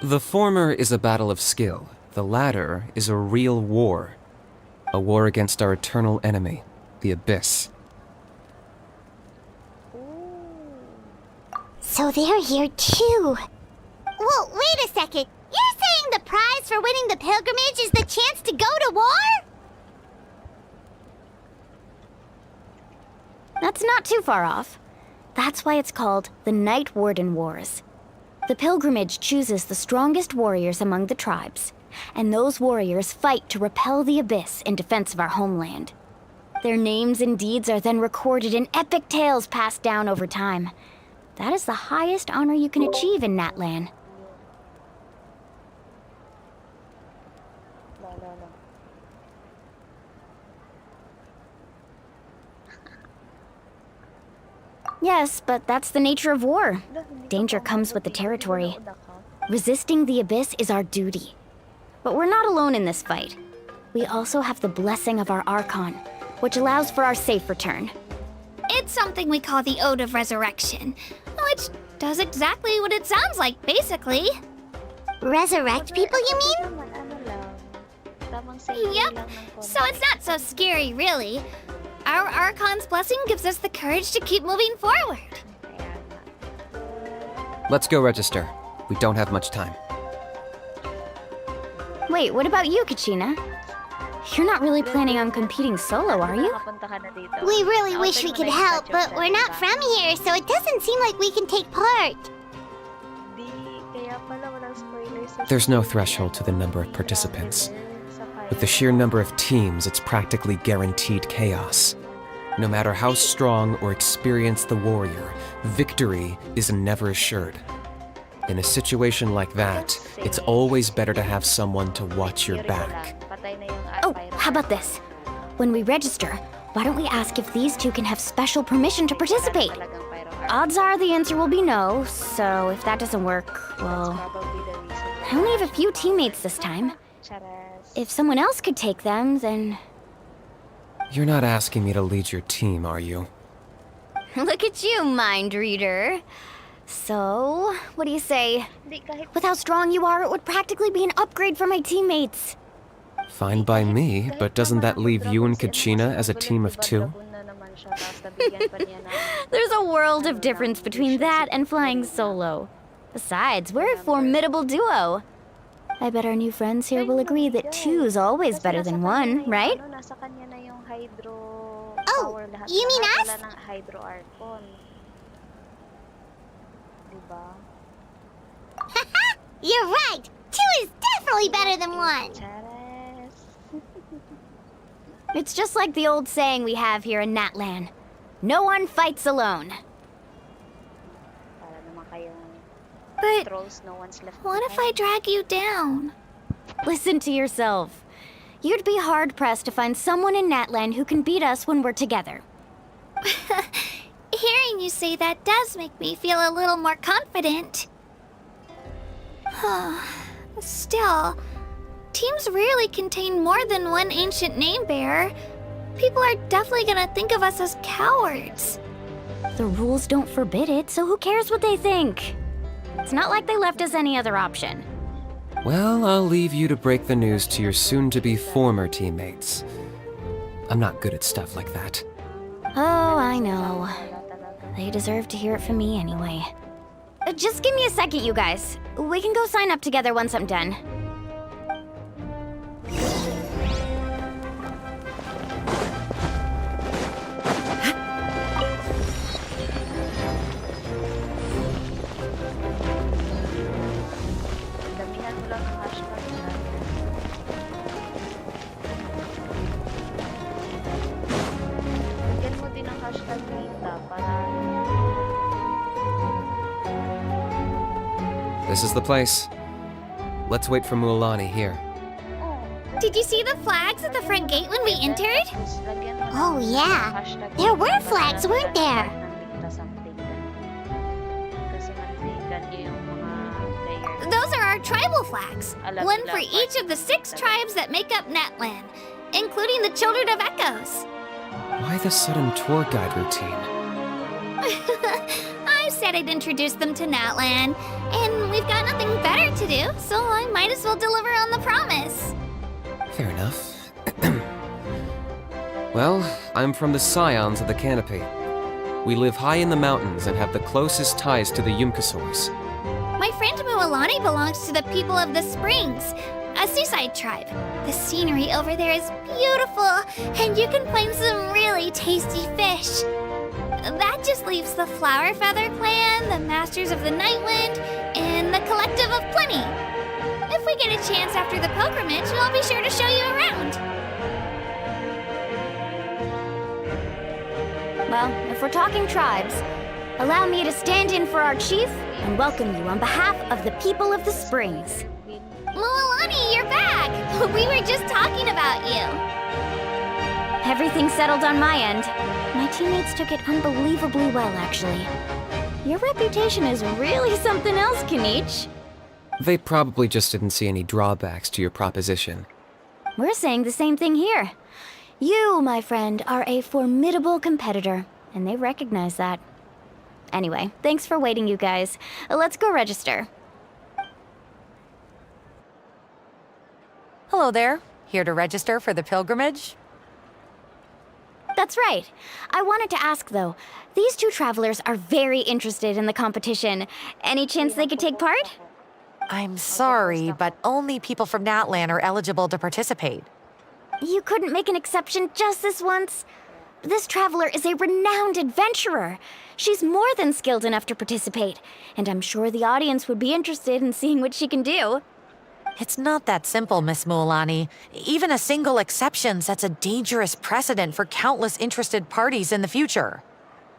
The former is a battle of skill. The latter is a real war. A war against our eternal enemy, the Abyss. So they're here too. Well, wait a second. You're saying the prize for winning the pilgrimage is the chance to go to war? That's not too far off. That's why it's called the Night Warden Wars. The pilgrimage chooses the strongest warriors among the tribes, and those warriors fight to repel the Abyss in defense of our homeland. Their names and deeds are then recorded in epic tales passed down over time. That is the highest honor you can achieve in Natlan. Yes, but that's the nature of war. Danger comes with the territory. Resisting the abyss is our duty. But we're not alone in this fight. We also have the blessing of our Archon, which allows for our safe return. It's something we call the Ode of Resurrection, which does exactly what it sounds like, basically. Resurrect people, you mean? Yep, so it's not so scary, really. Our Archon's blessing gives us the courage to keep moving forward. Let's go register. We don't have much time. Wait, what about you, Kachina? You're not really planning on competing solo, are you? We really wish we could help, but we're not from here, so it doesn't seem like we can take part. There's no threshold to the number of participants. With the sheer number of teams, it's practically guaranteed chaos. No matter how strong or experienced the warrior, victory is never assured. In a situation like that, it's always better to have someone to watch your back. Oh, how about this? When we register, why don't we ask if these two can have special permission to participate? Odds are the answer will be no, so if that doesn't work, well... I only have a few teammates this time. If someone else could take them, then... You're not asking me to lead your team, are you? Look at you, mind reader. So, what do you say? With how strong you are, it would practically be an upgrade for my teammates. Fine by me, but doesn't that leave you and Kachina as a team of two? There's a world of difference between that and flying solo. Besides, we're a formidable duo. I bet our new friends here will agree that two's always better than one, right? Oh, you mean us? You're right! Two is definitely better than one! It's just like the old saying we have here in Natlan. No one fights alone. But what if I drag you down? Listen to yourself. You'd be hard-pressed to find someone in Natlan who can beat us when we're together. Hearing you say that does make me feel a little more confident. Still, teams rarely contain more than one ancient name bearer. People are definitely gonna think of us as cowards. The rules don't forbid it, so who cares what they think? It's not like they left us any other option. Well, I'll leave you to break the news to your soon-to-be former teammates. I'm not good at stuff like that. Oh, I know. They deserve to hear it from me anyway. Just give me a second, you guys. We can go sign up together once I'm done. This is the place. Let's wait for Mualani here. Did you see the flags at the front gate when we entered? Oh yeah, there were flags, weren't there? Those are our tribal flags. One for each of the 6 tribes that make up Natlan, including the Children of Echoes. Why the sudden tour guide routine? I said I'd introduce them to Natlan, and we've got nothing better to do, so I might as well deliver on the promise. Fair enough. Well, I'm from the Scions of the Canopy. We live high in the mountains and have the closest ties to the Yumkasaurs. My friend Mualani belongs to the people of the Springs, a seaside tribe. The scenery over there is beautiful, and you can find some really tasty fish. That just leaves the Flower Feather Clan, the Masters of the Nightwind, and the Collective of Plenty. If we get a chance after the pilgrimage, I'll be sure to show you around. Well, if we're talking tribes, Allow me to stand in for our chief and welcome you on behalf of the people of the Springs. Mualani, you're back! We were just talking about you. Everything settled on my end. My teammates took it unbelievably well, actually. Your reputation is really something else, Kanich. They probably just didn't see any drawbacks to your proposition. We're saying the same thing here. You, my friend, are a formidable competitor, and they recognize that. Anyway, thanks for waiting, you guys. Let's go register. Hello there. Here to register for the pilgrimage? That's right. I wanted to ask, though. These two travelers are very interested in the competition. Any chance they could take part? I'm sorry, but only people from Natlan are eligible to participate. You couldn't make an exception just this once? This traveler is a renowned adventurer. She's more than skilled enough to participate, and I'm sure the audience would be interested in seeing what she can do. It's not that simple, Miss Mualani. Even a single exception sets a dangerous precedent for countless interested parties in the future.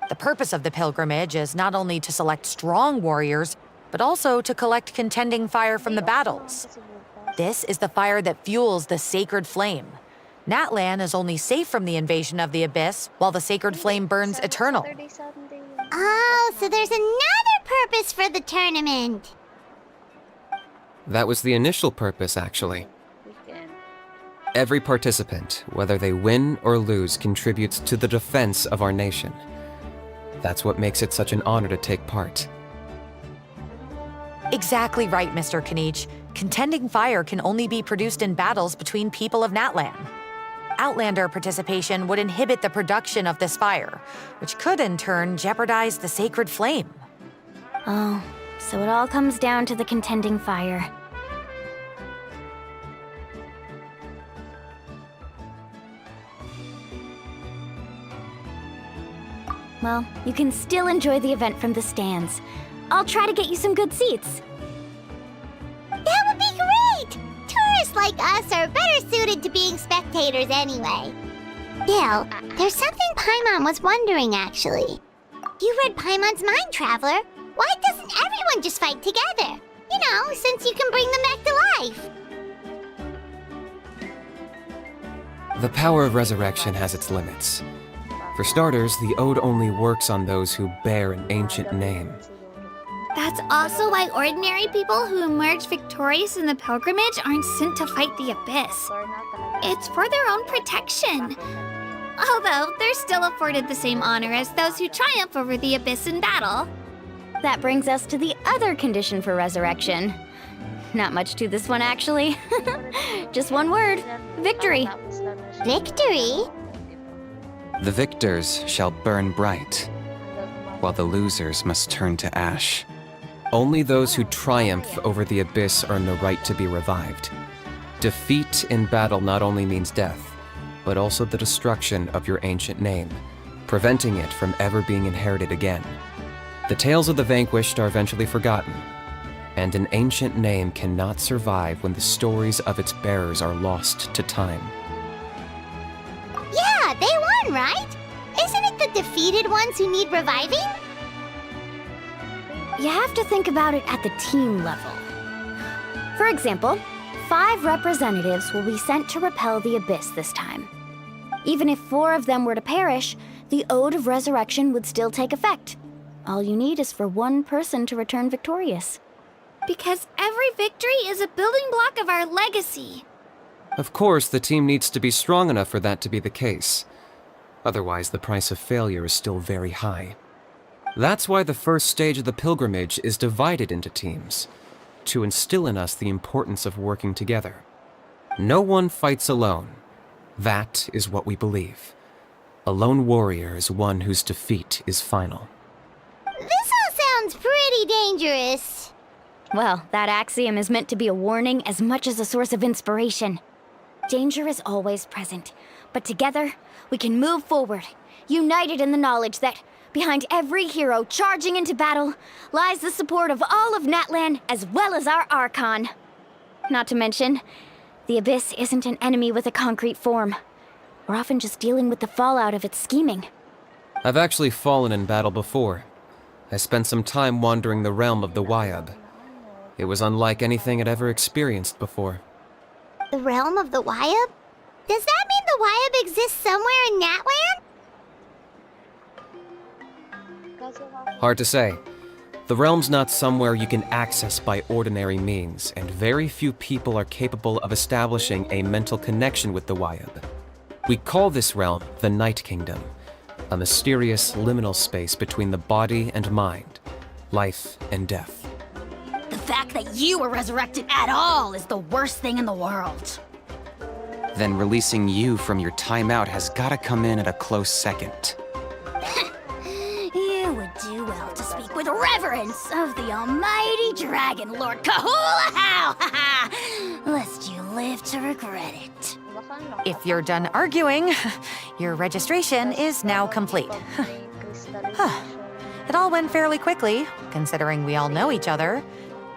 The purpose of the pilgrimage is not only to select strong warriors, but also to collect contending fire from the battles. This is the fire that fuels the sacred flame. Natlan is only safe from the invasion of the Abyss, while the sacred flame burns eternal. Oh, so there's another purpose for the tournament. That was the initial purpose, actually. Every participant, whether they win or lose, contributes to the defense of our nation. That's what makes it such an honor to take part. Exactly right, Mr. Kanich. Contending fire can only be produced in battles between people of Natlan. Outlander participation would inhibit the production of this fire, which could in turn jeopardize the sacred flame. Oh, so it all comes down to the contending fire. Well, you can still enjoy the event from the stands. I'll try to get you some good seats. That would be great! Tourists like us are better suited to being spectators anyway. Bill, there's something Paimon was wondering, actually. You read Paimon's mind, Traveler. Why doesn't everyone just fight together? You know, since you can bring them back to life. The power of resurrection has its limits. For starters, the ode only works on those who bear an ancient name. That's also why ordinary people who emerge victorious in the pilgrimage aren't sent to fight the Abyss. It's for their own protection. Although, they're still afforded the same honor as those who triumph over the Abyss in battle. That brings us to the other condition for resurrection. Not much to this one, actually. Just one word: victory. Victory? The victors shall burn bright, while the losers must turn to ash. Only those who triumph over the Abyss earn the right to be revived. Defeat in battle not only means death, but also the destruction of your ancient name, preventing it from ever being inherited again. The tales of the vanquished are eventually forgotten, and an ancient name cannot survive when the stories of its bearers are lost to time. Yeah, they won, right? Isn't it the defeated ones who need reviving? You have to think about it at the team level. For example, 5 representatives will be sent to repel the Abyss this time. Even if 4 of them were to perish, the Ode of Resurrection would still take effect. All you need is for 1 person to return victorious. Because every victory is a building block of our legacy. Of course, the team needs to be strong enough for that to be the case. Otherwise, the price of failure is still very high. That's why the first stage of the pilgrimage is divided into teams, to instill in us the importance of working together. No one fights alone. That is what we believe. A lone warrior is one whose defeat is final. This all sounds pretty dangerous. Well, that axiom is meant to be a warning as much as a source of inspiration. Danger is always present, but together, we can move forward, united in the knowledge that behind every hero charging into battle lies the support of all of Natlan as well as our Archon. Not to mention, the Abyss isn't an enemy with a concrete form. We're often just dealing with the fallout of its scheming. I've actually fallen in battle before. I spent some time wandering the realm of the Wyab. It was unlike anything I'd ever experienced before. The realm of the Wyab? Does that mean the Wyab exists somewhere in Natlan? Hard to say. The realm's not somewhere you can access by ordinary means, and very few people are capable of establishing a mental connection with the Wyab. We call this realm the Night Kingdom, a mysterious liminal space between the body and mind, life and death. The fact that you were resurrected at all is the worst thing in the world. Then releasing you from your timeout has gotta come in at a close second. You would do well to speak with reverence of the almighty Dragon Lord Kahula-How! Lest you live to regret it. If you're done arguing, your registration is now complete. It all went fairly quickly, considering we all know each other.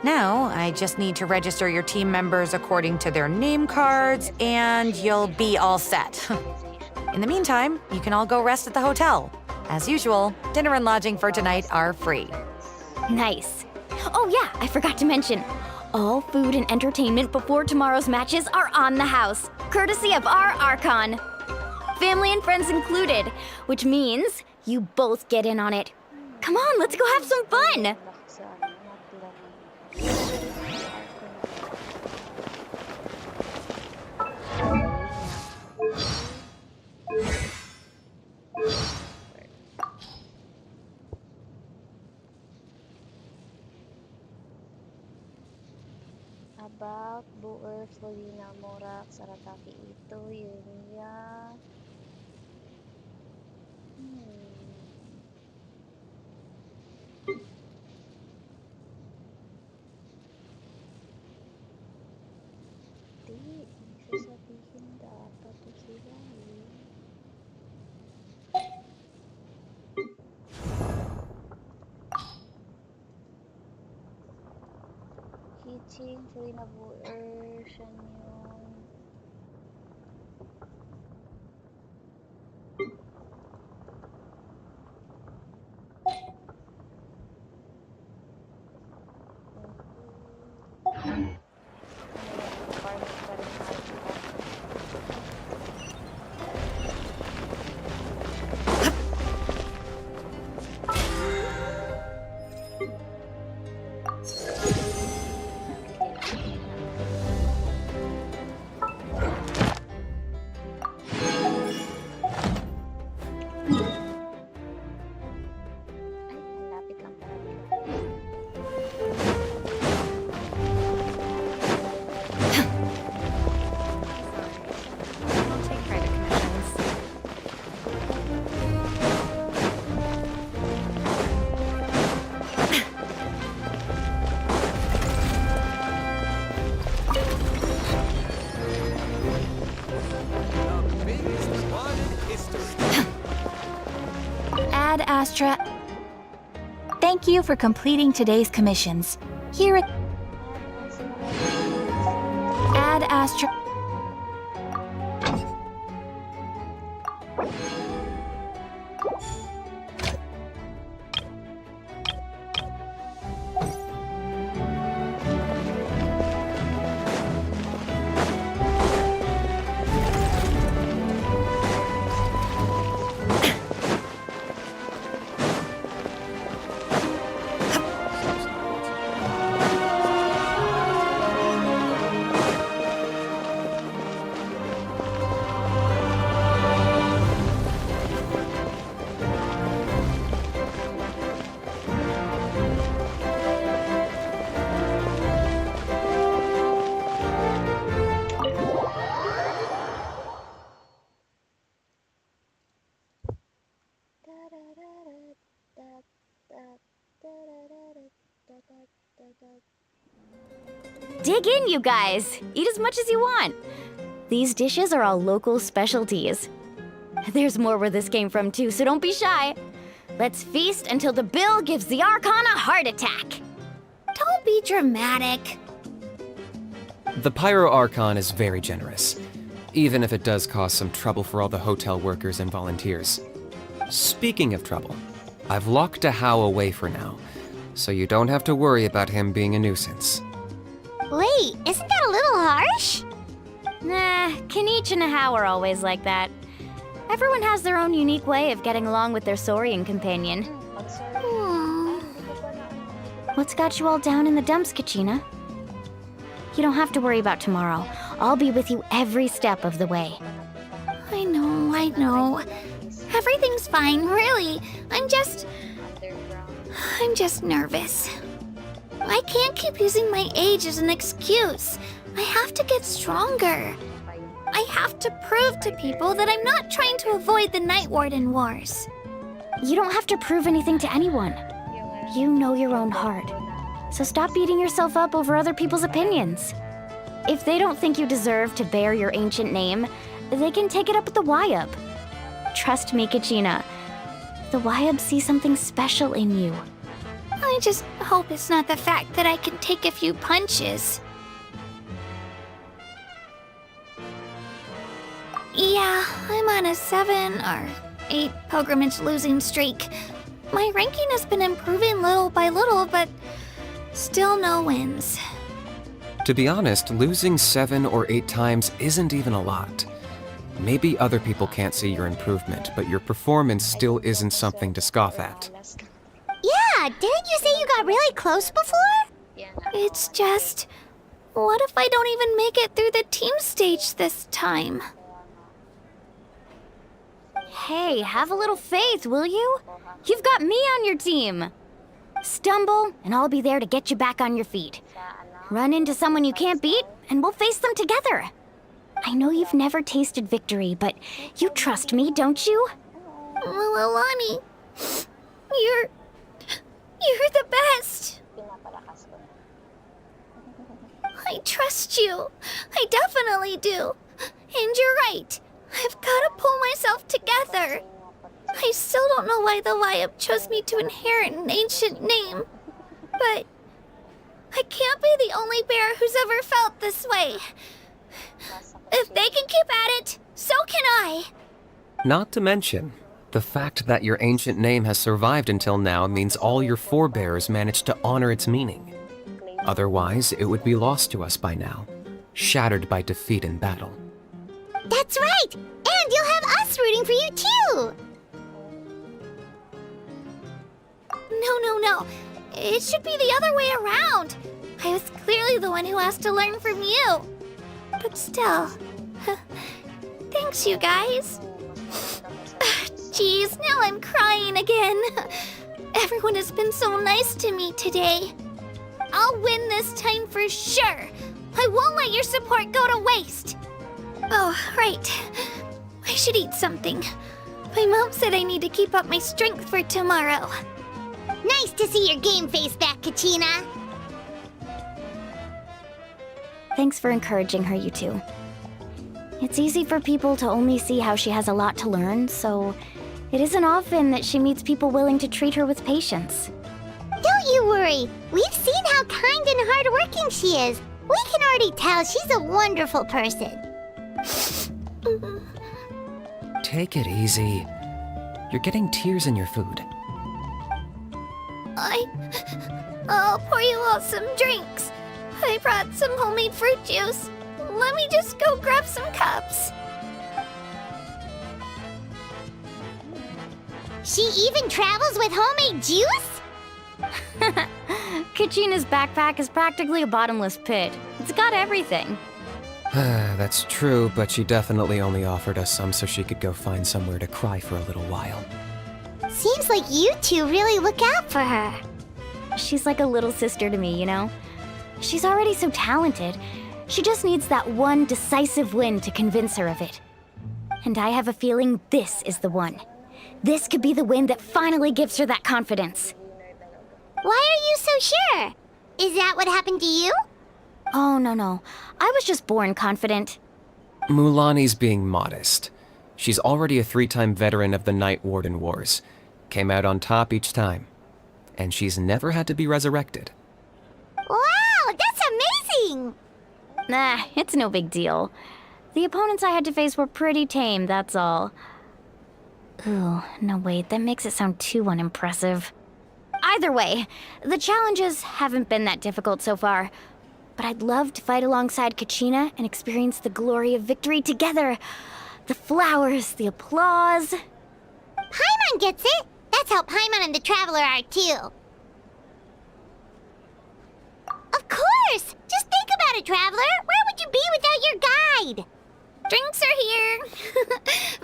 Now, I just need to register your team members according to their name cards, and you'll be all set. In the meantime, you can all go rest at the hotel. As usual, dinner and lodging for tonight are free. Nice. Oh yeah, I forgot to mention. All food and entertainment before tomorrow's matches are on the house, courtesy of our Archon. Family and friends included, which means you both get in on it. Come on, let's go have some fun! About buer Florina Morak Sarataki itu Yunia. Di bisa sabihin dapat tuh sila Hitching Florina buer Shanyon. Ad Astra. Thank you for completing today's commissions. Here at Ad Astra. Dig in, you guys! Eat as much as you want. These dishes are all local specialties. There's more where this came from too, so don't be shy. Let's feast until the bill gives the Archon a heart attack. Don't be dramatic. The Pyro Archon is very generous, even if it does cause some trouble for all the hotel workers and volunteers. Speaking of trouble, I've locked a How away for now, so you don't have to worry about him being a nuisance. Wait, isn't that a little harsh? Nah, Kenichi and How are always like that. Everyone has their own unique way of getting along with their Saurian companion. What's got you all down in the dumps, Kachina? You don't have to worry about tomorrow. I'll be with you every step of the way. I know. Everything's fine, really. I'm just nervous. I can't keep using my age as an excuse. I have to get stronger. I have to prove to people that I'm not trying to avoid the Night Warden Wars. You don't have to prove anything to anyone. You know your own heart. So stop beating yourself up over other people's opinions. If they don't think you deserve to bear your ancient name, they can take it up with the Wyub. Trust me, Kachina. The Wyub see something special in you. I just hope it's not the fact that I can take a few punches. Yeah, I'm on a 7 or 8 pilgrimage losing streak. My ranking has been improving little by little, but still no wins. To be honest, losing 7 or 8 times isn't even a lot. Maybe other people can't see your improvement, but your performance still isn't something to scoff at. Yeah, didn't you say you got really close before? It's just, what if I don't even make it through the team stage this time? Hey, have a little faith, will you? You've got me on your team. Stumble, and I'll be there to get you back on your feet. Run into someone you can't beat, and we'll face them together. I know you've never tasted victory, but you trust me, don't you? Well, Alani, you're the best. I trust you. I definitely do. And you're right. I've got to pull myself together. I still don't know why the Wyub chose me to inherit an ancient name. But I can't be the only bear who's ever felt this way. If they can keep at it, so can I. Not to mention, the fact that your ancient name has survived until now means all your forebears managed to honor its meaning. Otherwise, it would be lost to us by now, shattered by defeat in battle. That's right! And you'll have us rooting for you too! No. It should be the other way around. I was clearly the one who asked to learn from you. But still, thanks you guys. Geez, now I'm crying again. Everyone has been so nice to me today. I'll win this time for sure. I won't let your support go to waste. Oh, right. I should eat something. My mom said I need to keep up my strength for tomorrow. Nice to see your game face back, Kachina. Thanks for encouraging her, you two. It's easy for people to only see how she has a lot to learn, so it isn't often that she meets people willing to treat her with patience. Don't you worry. We've seen how kind and hardworking she is. We can already tell she's a wonderful person. Take it easy. You're getting tears in your food. I'll pour you all some drinks. I brought some homemade fruit juice. Let me just go grab some cups. She even travels with homemade juice? Kachina's backpack is practically a bottomless pit. It's got everything. That's true, but she definitely only offered us some so she could go find somewhere to cry for a little while. Seems like you two really look out for her. She's like a little sister to me, you know? She's already so talented. She just needs that one decisive win to convince her of it. And I have a feeling this is the one. This could be the win that finally gives her that confidence. Why are you so sure? Is that what happened to you? Oh, no. I was just born confident. Mulani's being modest. She's already a 3-time veteran of the Night Warden Wars. Came out on top each time. And she's never had to be resurrected. Wow, that's amazing! Nah, it's no big deal. The opponents I had to face were pretty tame, that's all. Ooh, no wait, that makes it sound too unimpressive. Either way, the challenges haven't been that difficult so far. But I'd love to fight alongside Kachina and experience the glory of victory together. The flowers, the applause. Paimon gets it! That's how Paimon and the Traveler are too. Of course! Just think about it, Traveler! Where would you be without your guide? Drinks are here.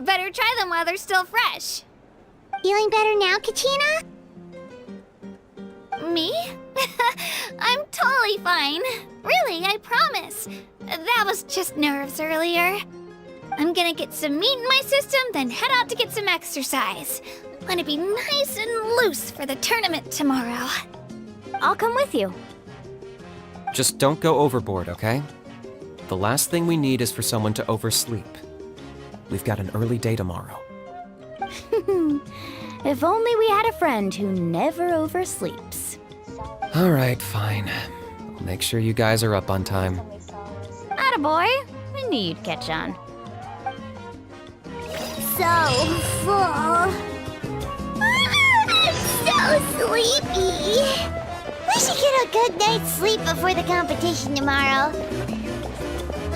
Better try them while they're still fresh. Feeling better now, Kachina? Me? I'm totally fine. Really, I promise. That was just nerves earlier. I'm gonna get some meat in my system, then head out to get some exercise. I'm gonna be nice and loose for the tournament tomorrow. I'll come with you. Just don't go overboard, okay? The last thing we need is for someone to oversleep. We've got an early day tomorrow. If only we had a friend who never oversleeps. All right, fine. I'll make sure you guys are up on time. Attaboy. I knew you'd catch on. So full. I'm so sleepy. We should get a good night's sleep before the competition tomorrow.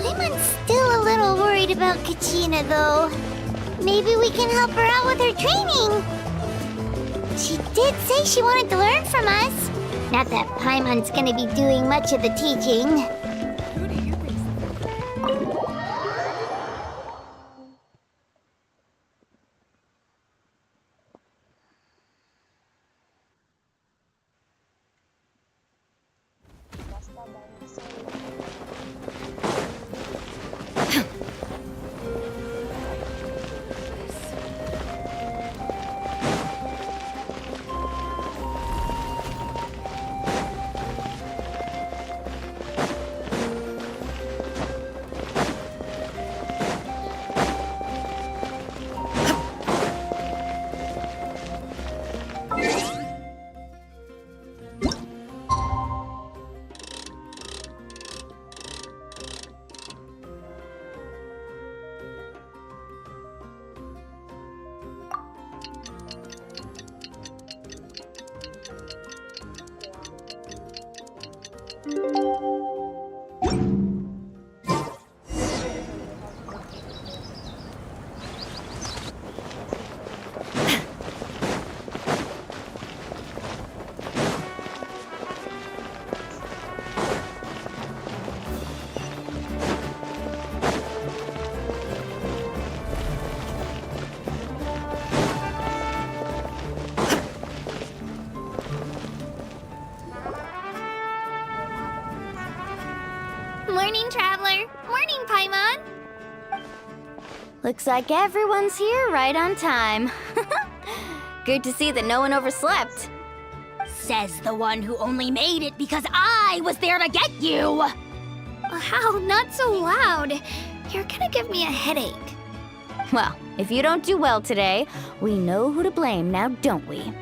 I'm still a little worried about Kachina, though. Maybe we can help her out with her training. She did say she wanted to learn from us. Not that Paimon's gonna be doing much of the teaching. Morning, Traveler. Morning, Paimon. Looks like everyone's here right on time. Good to see that no one overslept. Says the one who only made it because I was there to get you! How? Not so loud. You're gonna give me a headache. Well, if you don't do well today, we know who to blame now, don't we?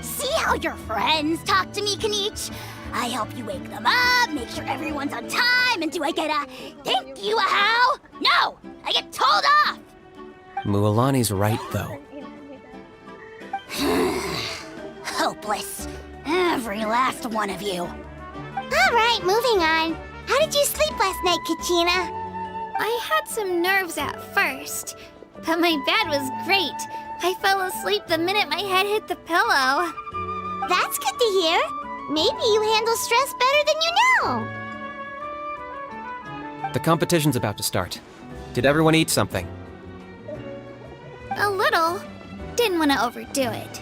See how your friends talk to me, Kanich? I help you wake them up, make sure everyone's on time, and do I get a thank you, a how? No! I get told off! Mualani's right, though. Hopeless. Every last one of you. Alright, moving on. How did you sleep last night, Kachina? I had some nerves at first, but my bed was great. I fell asleep the minute my head hit the pillow. That's good to hear. Maybe you handle stress better than you know. The competition's about to start. Did everyone eat something? A little. Didn't want to overdo it.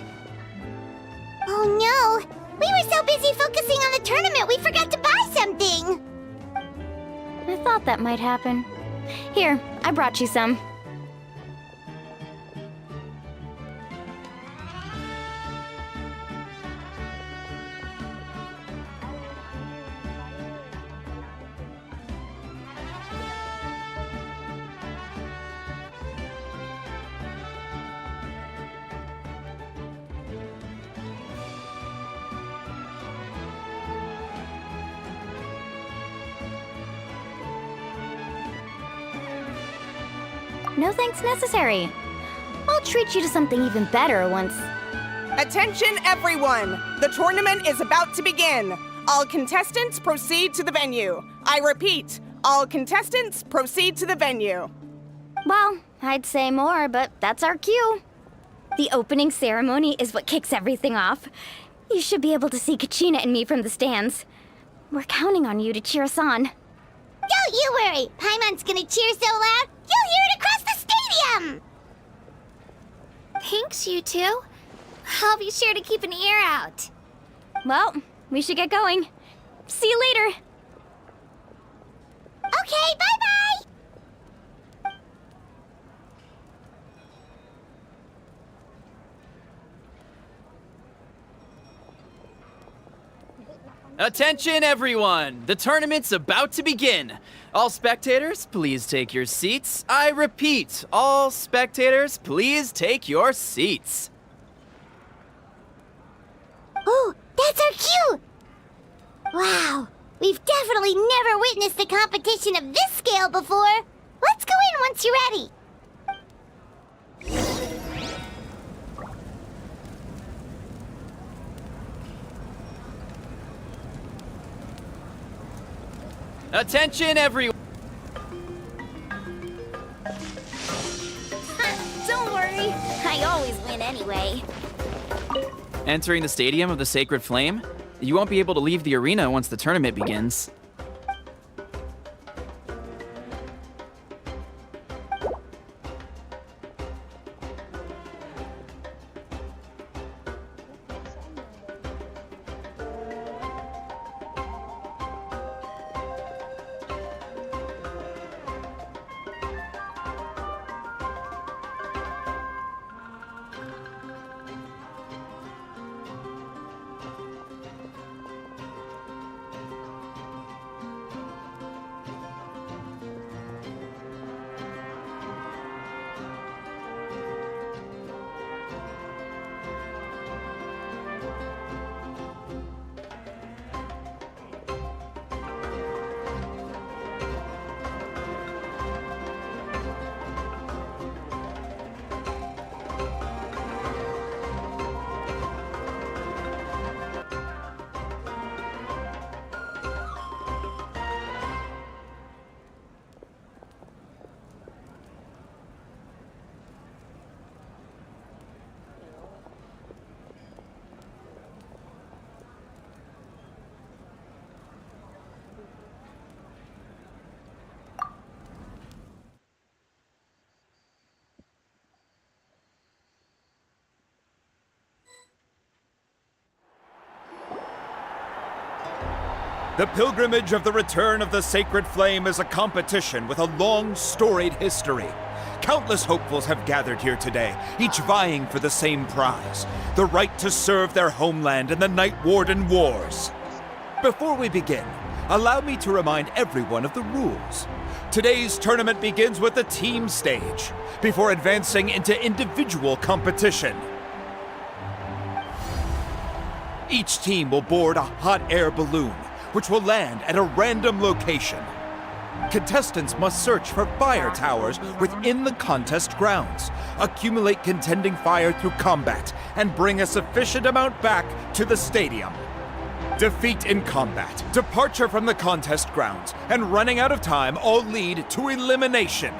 Oh no! We were so busy focusing on the tournament we forgot to buy something! I thought that might happen. Here, I brought you some. No thanks necessary. I'll I'll treat you to something even better once. Attention, everyone! The tournament is about to begin. All contestants proceed to the venue. I repeat, all contestants proceed to the venue. Well, I'd say more, but that's our cue. The opening ceremony is what kicks everything off. You should be able to see Kachina and me from the stands. We're counting on you to cheer us on. Don't you worry! Paimon's gonna cheer so loud, you'll hear it across the stadium! Thanks, you two. I'll be sure to keep an ear out. Well, we should get going. See you later. Okay, bye-bye! Attention, everyone! The tournament's about to begin. All spectators, please take your seats. I repeat, all spectators, please take your seats. Oh, that's our cue! Wow, we've definitely never witnessed a competition of this scale before. Let's go in once you're ready. Attention, everyone! Don't worry, I always win anyway. Entering the Stadium of the Sacred Flame, you won't be able to leave the arena once the tournament begins. The pilgrimage of the return of the Sacred Flame is a competition with a long, storied history. Countless hopefuls have gathered here today, each vying for the same prize, the right to serve their homeland in the Night Warden Wars. Before we begin, allow me to remind everyone of the rules. Today's tournament begins with the team stage, before advancing into individual competition. Each team will board a hot air balloon, which will land at a random location. Contestants must search for fire towers within the contest grounds, accumulate contending fire through combat, and bring a sufficient amount back to the stadium. Defeat in combat, departure from the contest grounds, and running out of time all lead to elimination.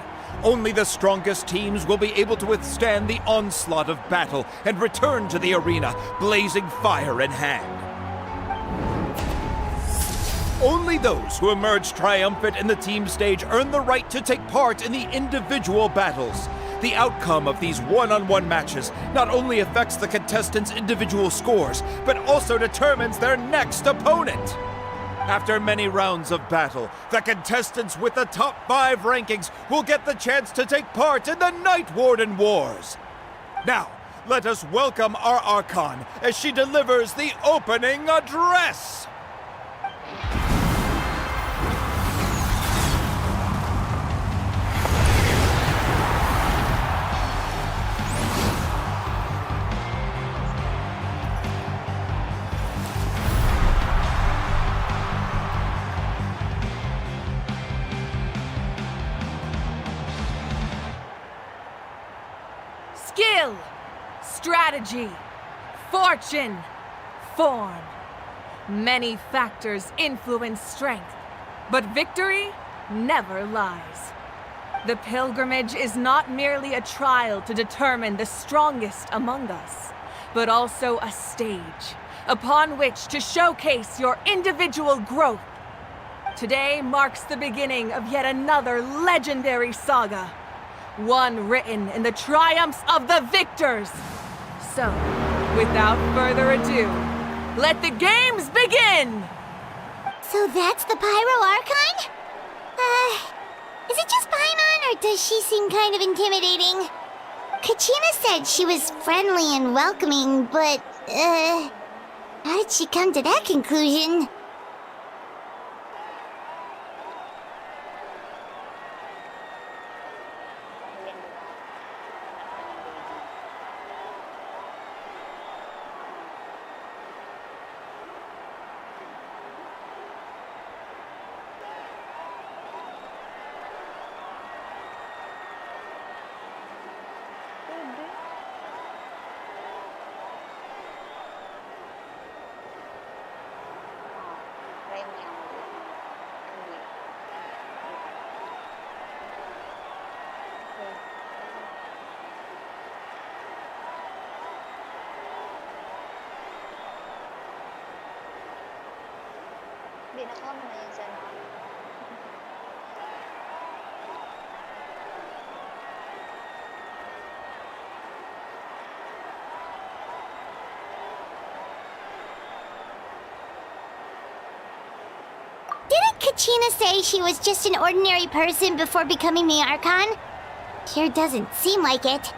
Only the strongest teams will be able to withstand the onslaught of battle and return to the arena, blazing fire in hand. Only those who emerge triumphant in the team stage earn the right to take part in the individual battles. The outcome of these one-on-one matches not only affects the contestants' individual scores, but also determines their next opponent. After many rounds of battle, the contestants with the top 5 rankings will get the chance to take part in the Night Warden Wars. Now, let us welcome our Archon as she delivers the opening address. Skill! strategy, fortune, form. Many factors influence strength, but victory never lies. The pilgrimage is not merely a trial to determine the strongest among us, but also a stage upon which to showcase your individual growth. Today marks the beginning of yet another legendary saga, one written in the triumphs of the victors. So, without further ado, let the games begin! So that's the Pyro Archon? Is it just Paimon, or does she seem kind of intimidating? Kachina said she was friendly and welcoming, but, how did she come to that conclusion? Didn't Kachina say she was just an ordinary person before becoming the Archon? Sure doesn't seem like it.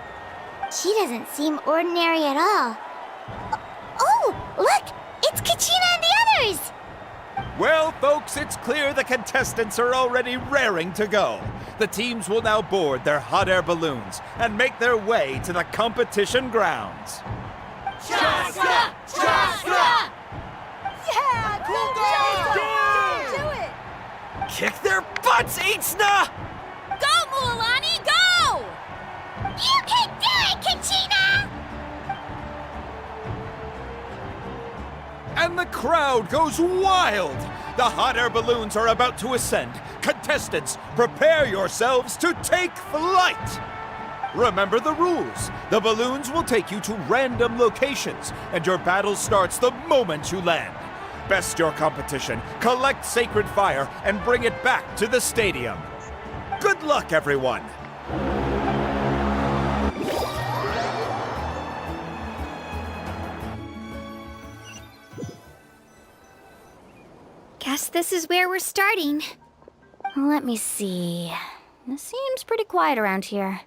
She doesn't seem ordinary at all. Oh, look! It's Kachina and the others! Well, folks, it's clear the contestants are already raring to go. The teams will now board their hot air balloons and make their way to the competition grounds. Chaska! Chaska! Yeah! Cool girl! Do it! Kick their butts, Itzna! Go, Mualani, go! You can do it, Kachina! And the crowd goes wild! The hot air balloons are about to ascend. Contestants, prepare yourselves to take flight! Remember the rules. The balloons will take you to random locations, and your battle starts the moment you land. Best your competition, collect sacred fire, and bring it back to the stadium. Good luck, everyone! Guess this is where we're starting. Let me see. It seems pretty quiet around here.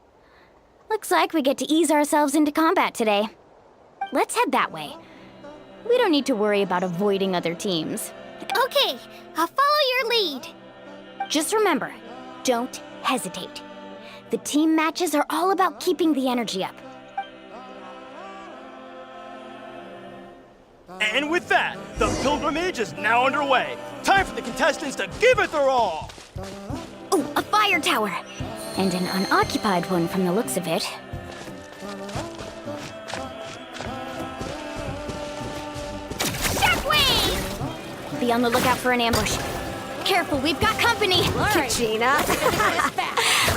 Looks like we get to ease ourselves into combat today. Let's head that way. We don't need to worry about avoiding other teams. Okay, I'll follow your lead. Just remember, don't hesitate. The team matches are all about keeping the energy up. And with that, the pilgrimage is now underway. Time for the contestants to give it their all. Oh, a fire tower! And an unoccupied one from the looks of it. Shockwave! Be on the lookout for an ambush. Careful, we've got company! Kachina.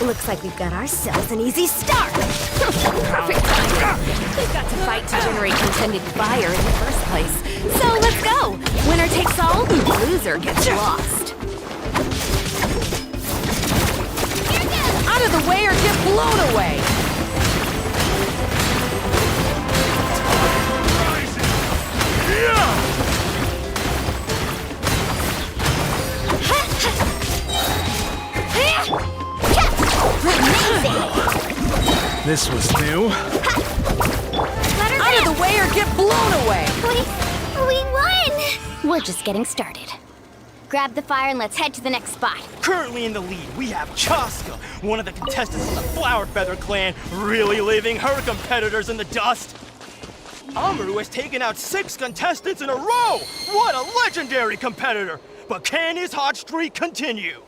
Looks like we've got ourselves an easy start! Perfect time! We've got to fight to generate contended fire in the first place. So let's go! Winner takes all, loser gets lost. Out of the way or get blown away! This was new. Out of the way or get blown away! We won! We're just getting started. Grab the fire and let's head to the next spot. Currently in the lead, we have Chaska, one of the contestants of the Flower Feather clan, really leaving her competitors in the dust. Amaru has taken out 6 contestants in a row! What a legendary competitor! But can his hot streak continue?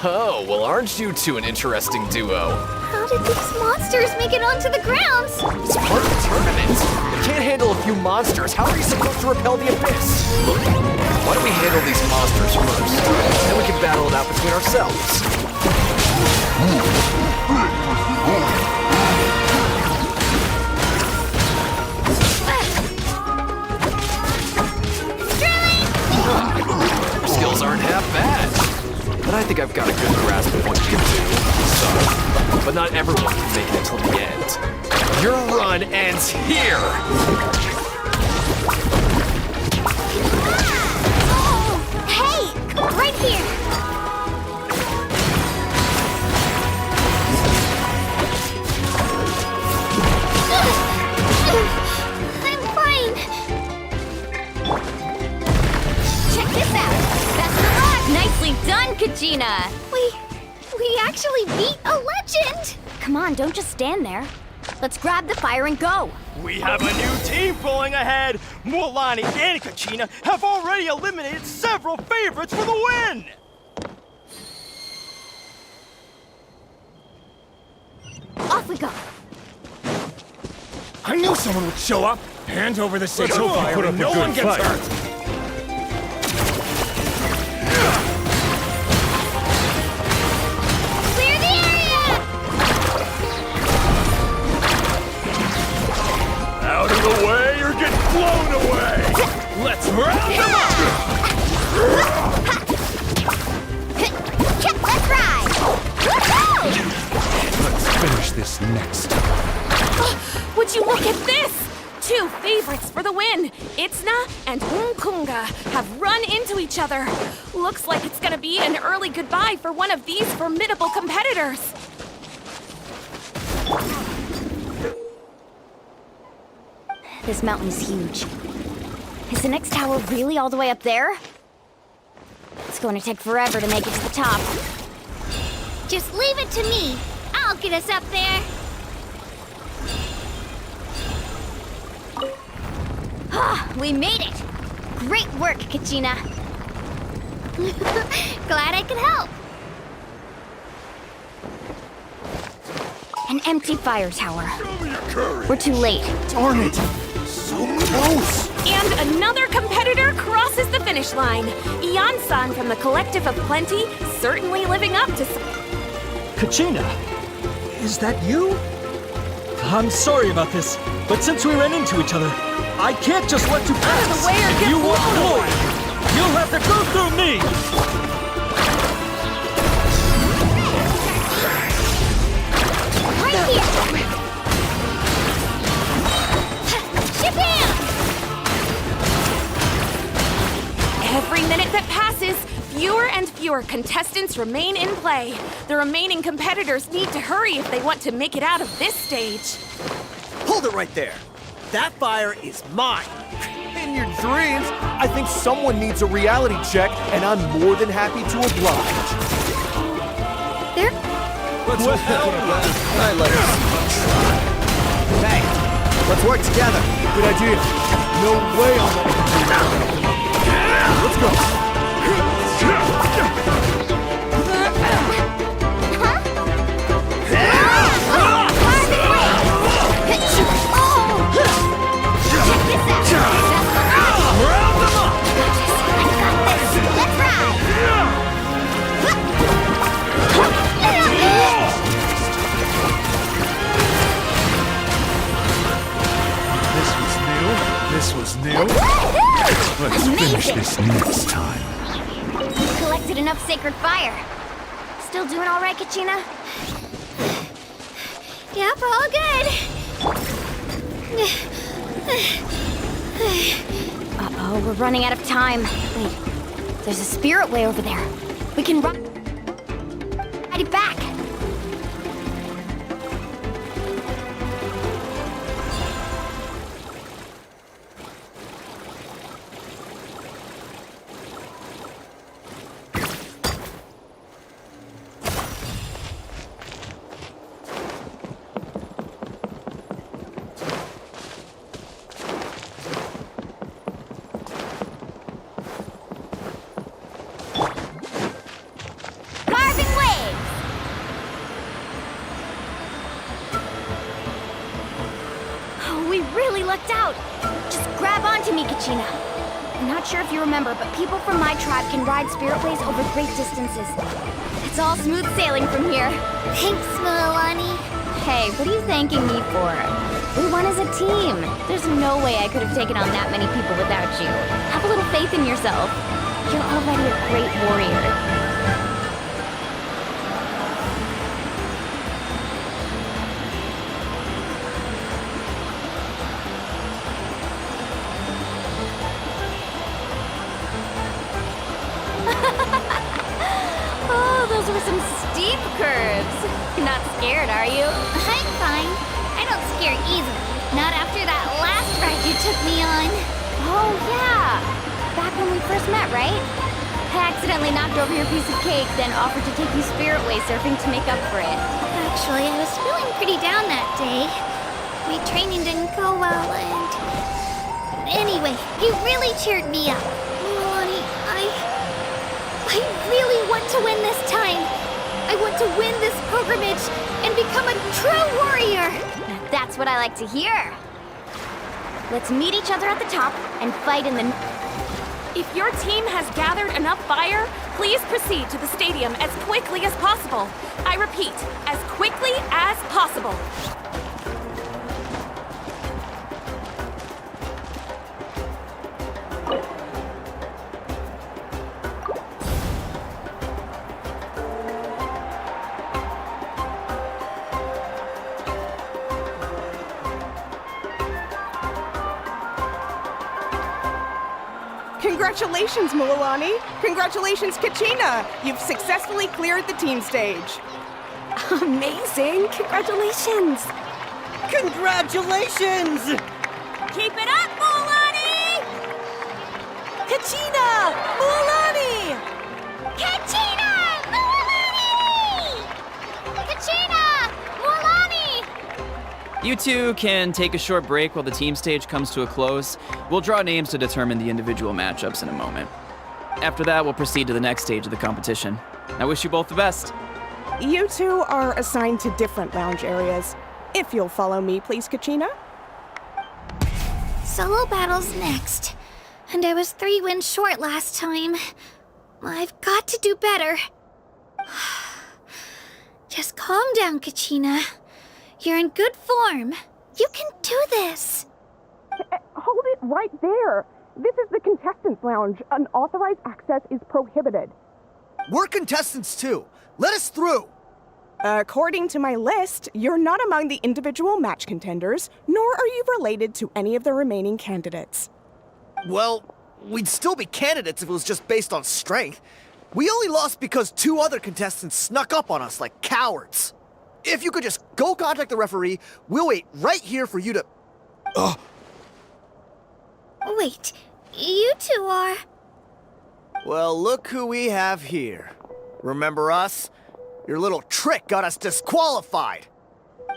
Oh, well, aren't you two an interesting duo? How did these monsters make it onto the grounds? It's part of the tournament. You can't handle a few monsters. How are you supposed to repel the abyss? Why don't we handle these monsters first? Then we can battle it out between ourselves. Your skills aren't half bad. But I think I've got a good grasp of what you can do. So, but not everyone can make it until the end. Your run ends here! Hey! Right here! I'm fine. Check this out! Best of luck! Nicely done, Kachina! We actually beat a legend! Come on, don't just stand there. Let's grab the fire and go. We have a new team pulling ahead. Mualani and Kachina have already eliminated several favorites for the win. Off we go. I knew someone would show up. Hand over the sacred fire and no one gets hurt. Clear the area! Out of the way or get blown away! Let's round them up! Let's ride! Let's finish this next time. Would you look at this? Two favorites for the win. Itzna and Umkunga have run into each other. Looks like it's gonna be an early goodbye for one of these formidable competitors. This mountain is huge. Is the next tower really all the way up there? It's going to take forever to make it to the top. Just leave it to me. I'll get us up there. Ah, we made it! Great work, Kachina. Glad I could help. An empty fire tower. We're too late. Darn it! So close! And another competitor crosses the finish line. Ian-san from the Collective of Plenty, certainly living up to... Kachina, is that you? I'm sorry about this, but since we ran into each other, I can't just let you pass. Out of the way or get you want blown glory? You'll have to go through me. Right here! Ship in! Every minute that passes, fewer and fewer contestants remain in play. The remaining competitors need to hurry if they want to make it out of this stage. Hold it right there. That fire is mine. In your dreams, I think someone needs a reality check, and I'm more than happy to oblige. There? I let it. Hey, let's work together. Good idea. No way I'll let you do that. Let's go. This was new. Let's finish this next time. Collected enough sacred fire. Still doing all right, Kachina? Yep, all good. Uh-oh, we're running out of time. Wait, there's a spirit way over there. We can ride it back. Carving lucked out. Just grab onto me, Kachina. I'm not sure if you remember, but people from my tribe can ride spiritways over great distances. It's all smooth sailing from here. Thanks, Mulani. Hey, what are you thanking me for? We won as a team. There's no way I could have taken on that many people without you. Have a little faith in yourself. You're already a great warrior. Oh, those were some steep curves. You're not scared, are you? I'm fine. I don't scare easily. Not after that last ride you took me on. Oh, yeah. Back when we first met, right? I accidentally knocked over your piece of cake, then offered to take you spiritway surfing to make up for it. Actually, I was feeling pretty down that day. My training didn't go well, and... Anyway, you really cheered me up. Mulani, I really want to win this time. I want to win this pilgrimage and become a true warrior. That's what I like to hear. Let's meet each other at the top and fight in the... If your team has gathered enough fire, please proceed to the stadium as quickly as possible. I repeat, as quickly as possible. Congratulations, Mulani. Congratulations, Kachina. You've successfully cleared the team stage. Amazing! Congratulations! Congratulations! Keep it up, Mulani! Kachina! Mulani! Kachina! Mulani! Kachina! Mulani! You two can take a short break while the team stage comes to a close. We'll draw names to determine the individual matchups in a moment. After that, we'll proceed to the next stage of the competition. I wish you both the best. You two are assigned to different lounge areas. If you'll follow me, please, Kachina. Solo battle's next. And I was 3 wins short last time. I've got to do better. Just calm down, Kachina. You're in good form. You can do this. Hold it right there. This is the contestants' lounge. Unauthorized access is prohibited. We're contestants too. Let us through. According to my list, you're not among the individual match contenders, nor are you related to any of the remaining candidates. Well, we'd still be candidates if it was just based on strength. We only lost because 2 other contestants snuck up on us like cowards. If you could just go contact the referee, we'll wait right here for you to... Ugh. Wait, you two are... Well, look who we have here. Remember us? Your little trick got us disqualified.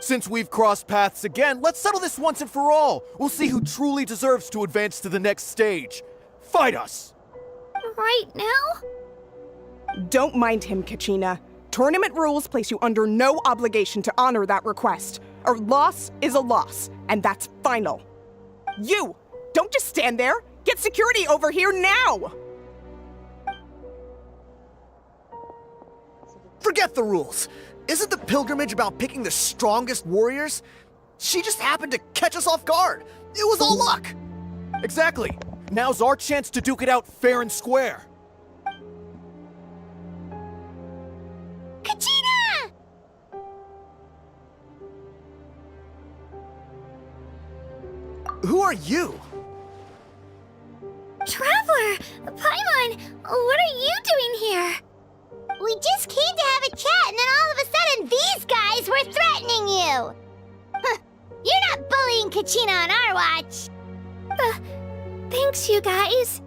Since we've crossed paths again, let's settle this once and for all. We'll see who truly deserves to advance to the next stage. Fight us! Right now? Don't mind him, Kachina. Tournament rules place you under no obligation to honor that request. A loss is a loss, and that's final. You! Don't just stand there! Get security over here now! Forget the rules. Isn't the pilgrimage about picking the strongest warriors? She just happened to catch us off guard. It was all luck. Exactly. Now's our chance to duke it out fair and square. Kachina! Who are you? Traveler! Paimon! What are you doing here? We just came to have a chat, and then all of a sudden these guys were threatening you! Huh. You're not bullying Kachina on our watch! Thanks, you guys.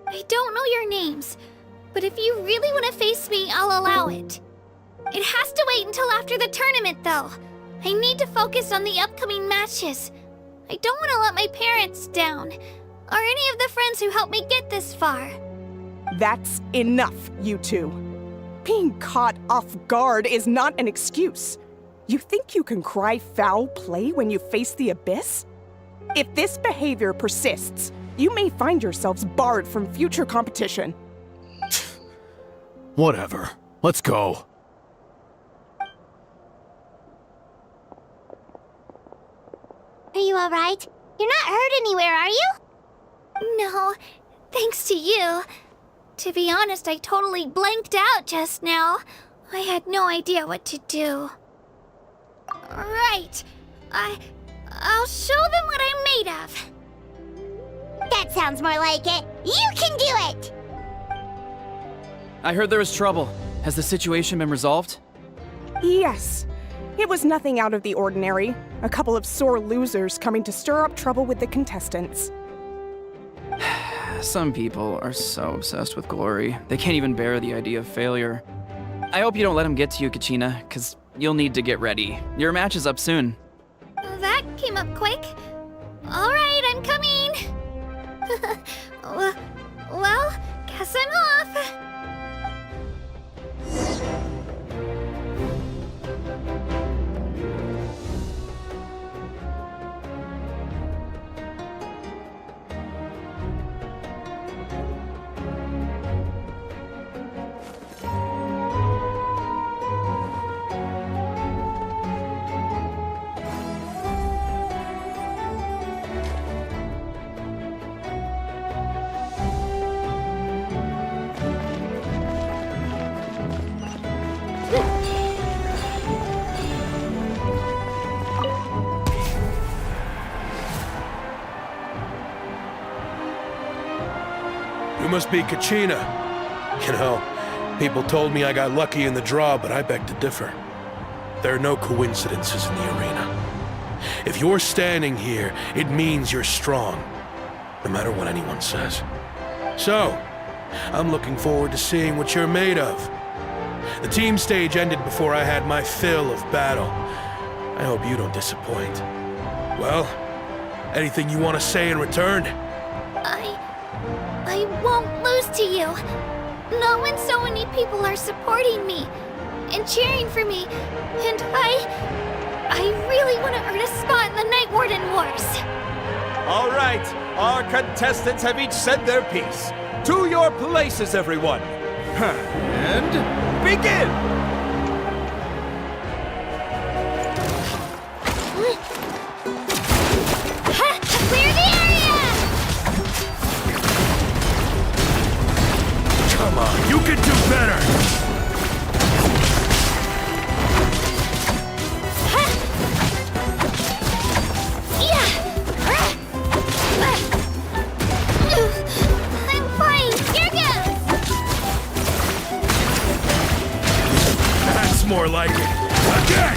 I don't know your names, but if you really want to face me, I'll allow it. It has to wait until after the tournament, though. I need to focus on the upcoming matches. I don't want to let my parents down, or any of the friends who helped me get this far. That's enough, you two. Being caught off guard is not an excuse. You think you can cry foul play when you face the abyss? If this behavior persists, you may find yourselves barred from future competition. Whatever. Let's go. Are you alright? You're not hurt anywhere, are you? No, thanks to you. To be honest, I totally blanked out just now. I had no idea what to do. Right. I'll show them what I'm made of. That sounds more like it. You can do it! I heard there was trouble. Has the situation been resolved? Yes. It was nothing out of the ordinary. A couple of sore losers coming to stir up trouble with the contestants. Some people are so obsessed with glory, they can't even bear the idea of failure. I hope you don't let them get to you, Kachina, because you'll need to get ready. Your match is up soon. That came up quick. Alright, I'm coming. Well, guess I'm off. You must be Kachina. You know, people told me I got lucky in the draw, but I beg to differ. There are no coincidences in the arena. If you're standing here, it means you're strong, no matter what anyone says. So, I'm looking forward to seeing what you're made of. The team stage ended before I had my fill of battle. I hope you don't disappoint. Well, anything you want to say in return? I won't lose to you. Not when so many people are supporting me and cheering for me. And I really want to earn a spot in the Night Warden Wars. All right, our contestants have each said their piece. To your places, everyone. And begin! Clear the area! Come on, you can do better! I'm fine. Here goes! That's more like it. Again!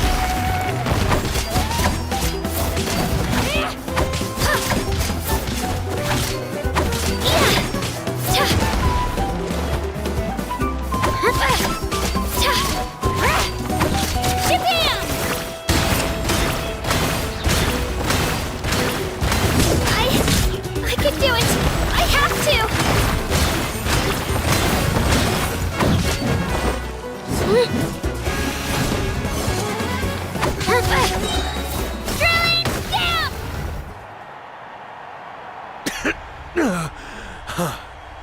I can do it. I have to. Drilling down!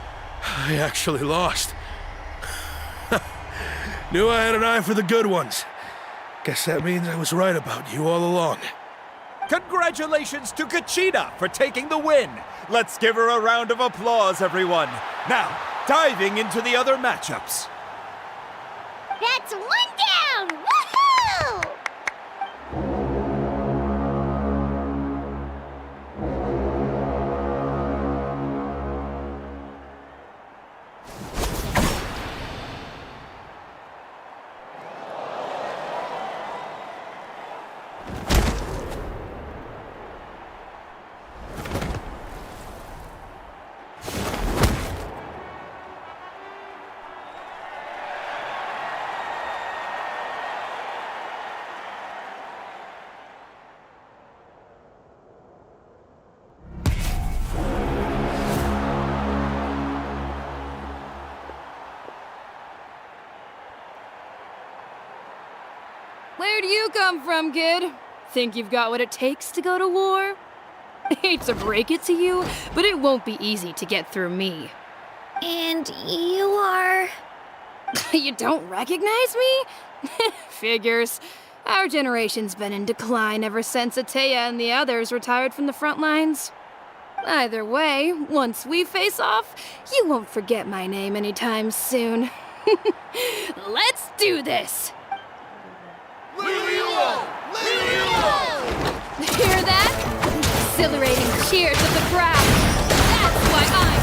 I actually lost. Knew I had an eye for the good ones. Guess that means I was right about you all along. Congratulations to Kachina for taking the win. Let's give her a round of applause, everyone. Now, diving into the other matchups. That's one down! Woohoo! Where'd you come from, kid? Think you've got what it takes to go to war? Hate to break it to you, but it won't be easy to get through me. And you are... You don't recognize me? Figures. Our generation's been in decline ever since Ateya and the others retired from the front lines. Either way, once we face off, you won't forget my name anytime soon. Let's do this! Hear that? Exhilarating cheers of the crowd. That's why I'm...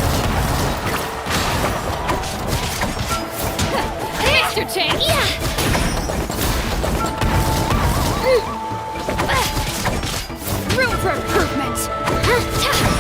Extra change! Yeah! Room for improvement! Here goes!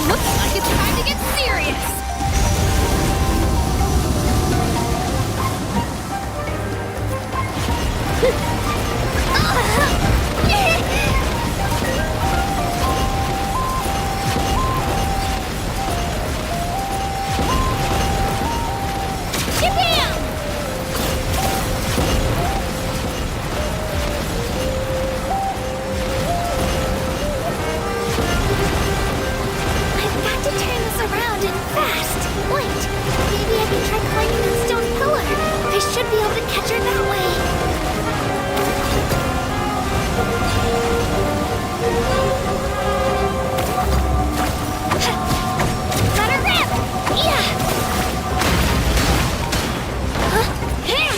Looks like it's time to get serious! Should be able to catch her that way. Let her rip! Yeah! Huh? Here!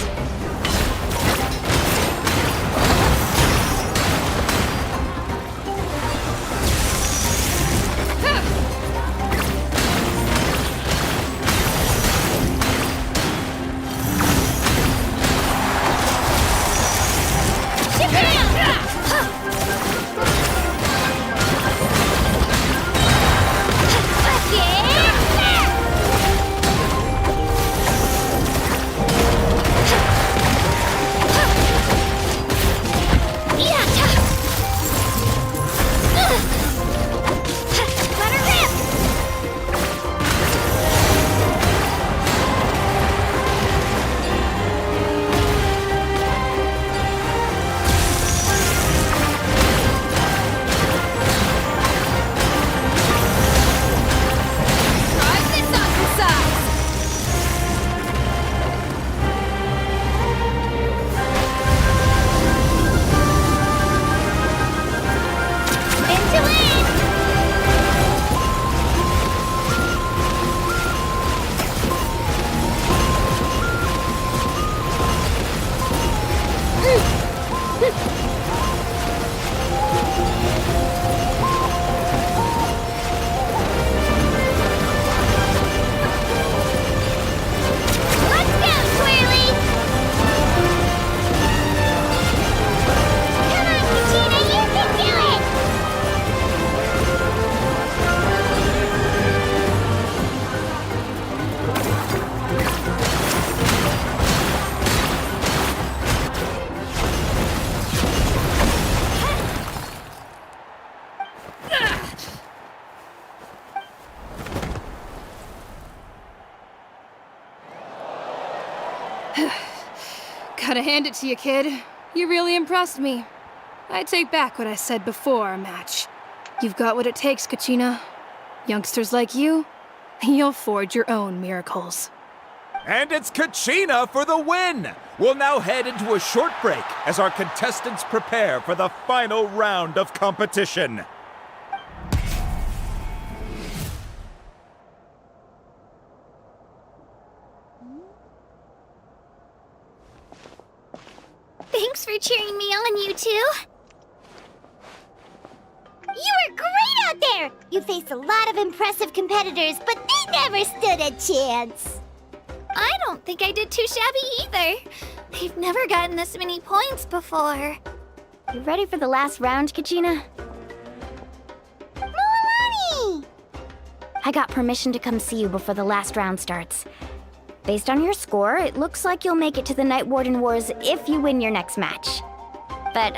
Gotta hand it to you, kid. You really impressed me. I take back what I said before our match. You've got what it takes, Kachina. Youngsters like you, you'll forge your own miracles. And it's Kachina for the win! We'll now head into a short break as our contestants prepare for the final round of competition. Thanks for cheering me on, you two. You were great out there! You faced a lot of impressive competitors, but they never stood a chance. I don't think I did too shabby either. I've never gotten this many points before. You ready for the last round, Kachina? Mualani! I got permission to come see you before the last round starts. Based on your score, it looks like you'll make it to the Night Warden Wars if you win your next match. But,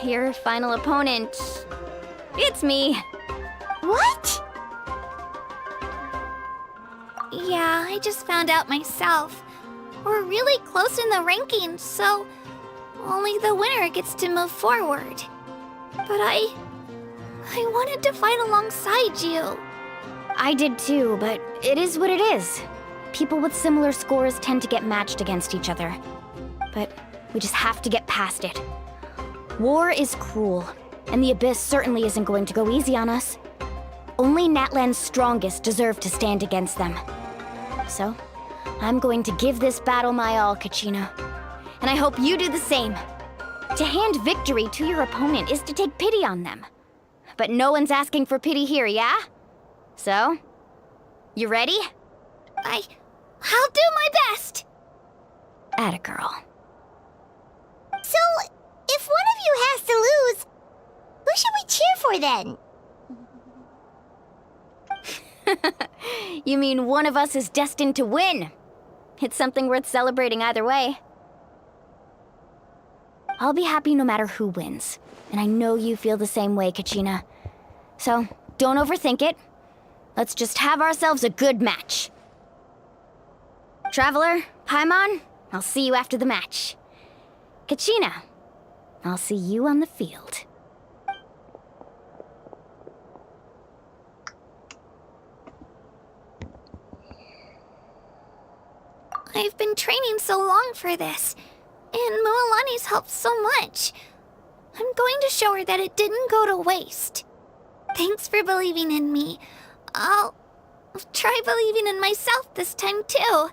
your final opponent... it's me. What? Yeah, I just found out myself. We're really close in the rankings, so only the winner gets to move forward. But I wanted to fight alongside you. I did too, but it is what it is. People with similar scores tend to get matched against each other. But we just have to get past it. War is cruel, and the Abyss certainly isn't going to go easy on us. Only Natlan's strongest deserve to stand against them. So, I'm going to give this battle my all, Kachina. And I hope you do the same. To hand victory to your opponent is to take pity on them. But no one's asking for pity here, yeah? So, you ready? I'll do my best! Atta girl. So, if one of you has to lose, who should we cheer for then? You mean one of us is destined to win? It's something worth celebrating either way. I'll be happy no matter who wins. And I know you feel the same way, Kachina. So, don't overthink it. Let's just have ourselves a good match. Traveler, Paimon, I'll see you after the match. Kachina, I'll see you on the field. I've been training so long for this, and Mualani's helped so much. I'm going to show her that it didn't go to waste. Thanks for believing in me. I'll try believing in myself this time too.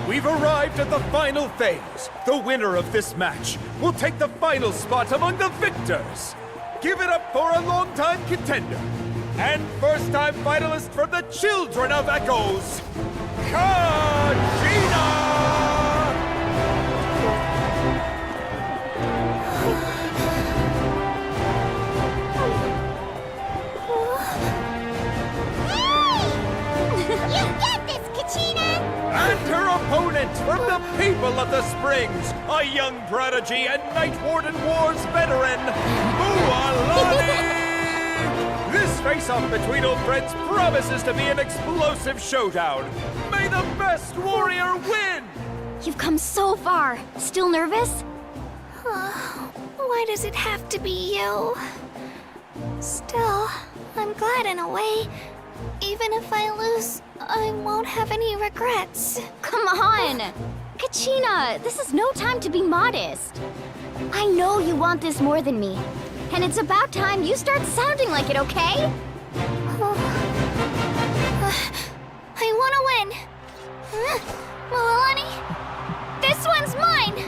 We've arrived at the final phase. The winner of this match will take the final spot among the victors. Give it up for a long-time contender and first-time finalist from the Children of Echoes, Kachina! You get this, Kachina! And her opponent from the people of the Springs, a young prodigy and Night Warden Wars veteran, Mualani! This face-off between old friends promises to be an explosive showdown. May the best warrior win! You've come so far. Still nervous? Why does it have to be you? Still, I'm glad in a way. Even if I lose, I won't have any regrets. Come on! Kachina, this is no time to be modest. I know you want this more than me. And it's about time you start sounding like it, okay? I want to win. Mualani, this one's mine!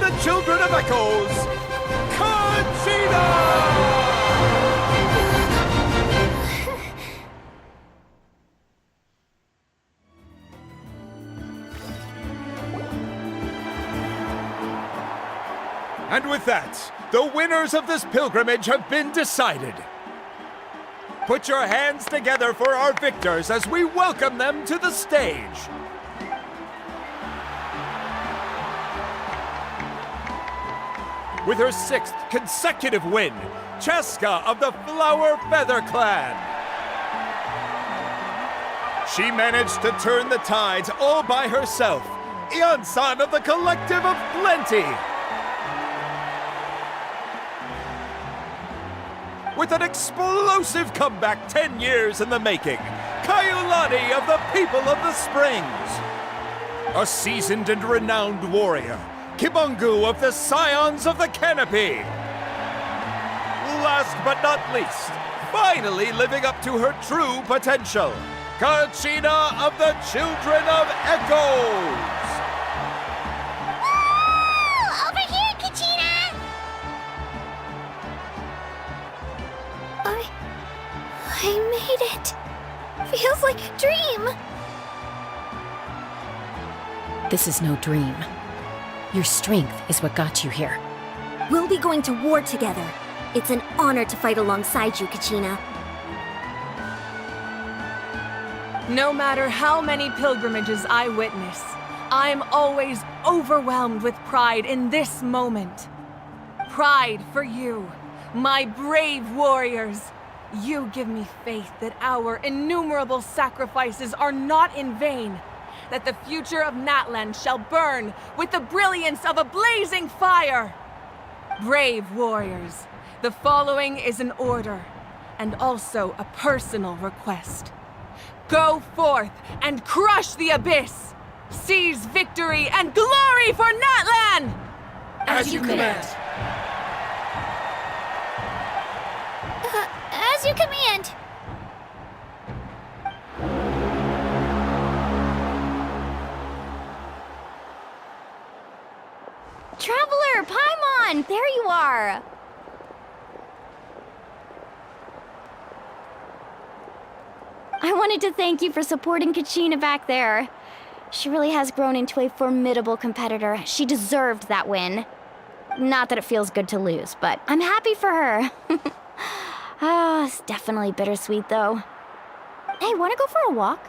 the children of Echoes, Kachina! And with that, the winners of this pilgrimage have been decided. Put your hands together for our victors as we welcome them to the stage. With her 6th consecutive win, Cheska of the Flower Feather Clan. She managed to turn the tides all by herself. Ian-san of the Collective of Plenty. With an explosive comeback 10 years in the making, Kaiulani of the People of the Springs. A seasoned and renowned warrior, Kibungu of the Scions of the Canopy. Last but not least, finally living up to her true potential, Kachina of the Children of Echoes. Over here, Kachina! I made it. Feels like a dream. This is no dream. Your strength is what got you here. We'll be going to war together. It's an honor to fight alongside you, Kachina. No matter how many pilgrimages I witness, I'm always overwhelmed with pride in this moment. Pride for you, my brave warriors. You give me faith that our innumerable sacrifices are not in vain, that the future of Natlan shall burn with the brilliance of a blazing fire. Brave warriors, the following is an order, and also a personal request. Go forth and crush the abyss! Seize victory and glory for Natlan! As you command. As you command. Traveler, Paimon, there you are. I wanted to thank you for supporting Kachina back there. She really has grown into a formidable competitor. She deserved that win. Not that it feels good to lose, but I'm happy for her. It's definitely bittersweet, though. Hey, wanna go for a walk?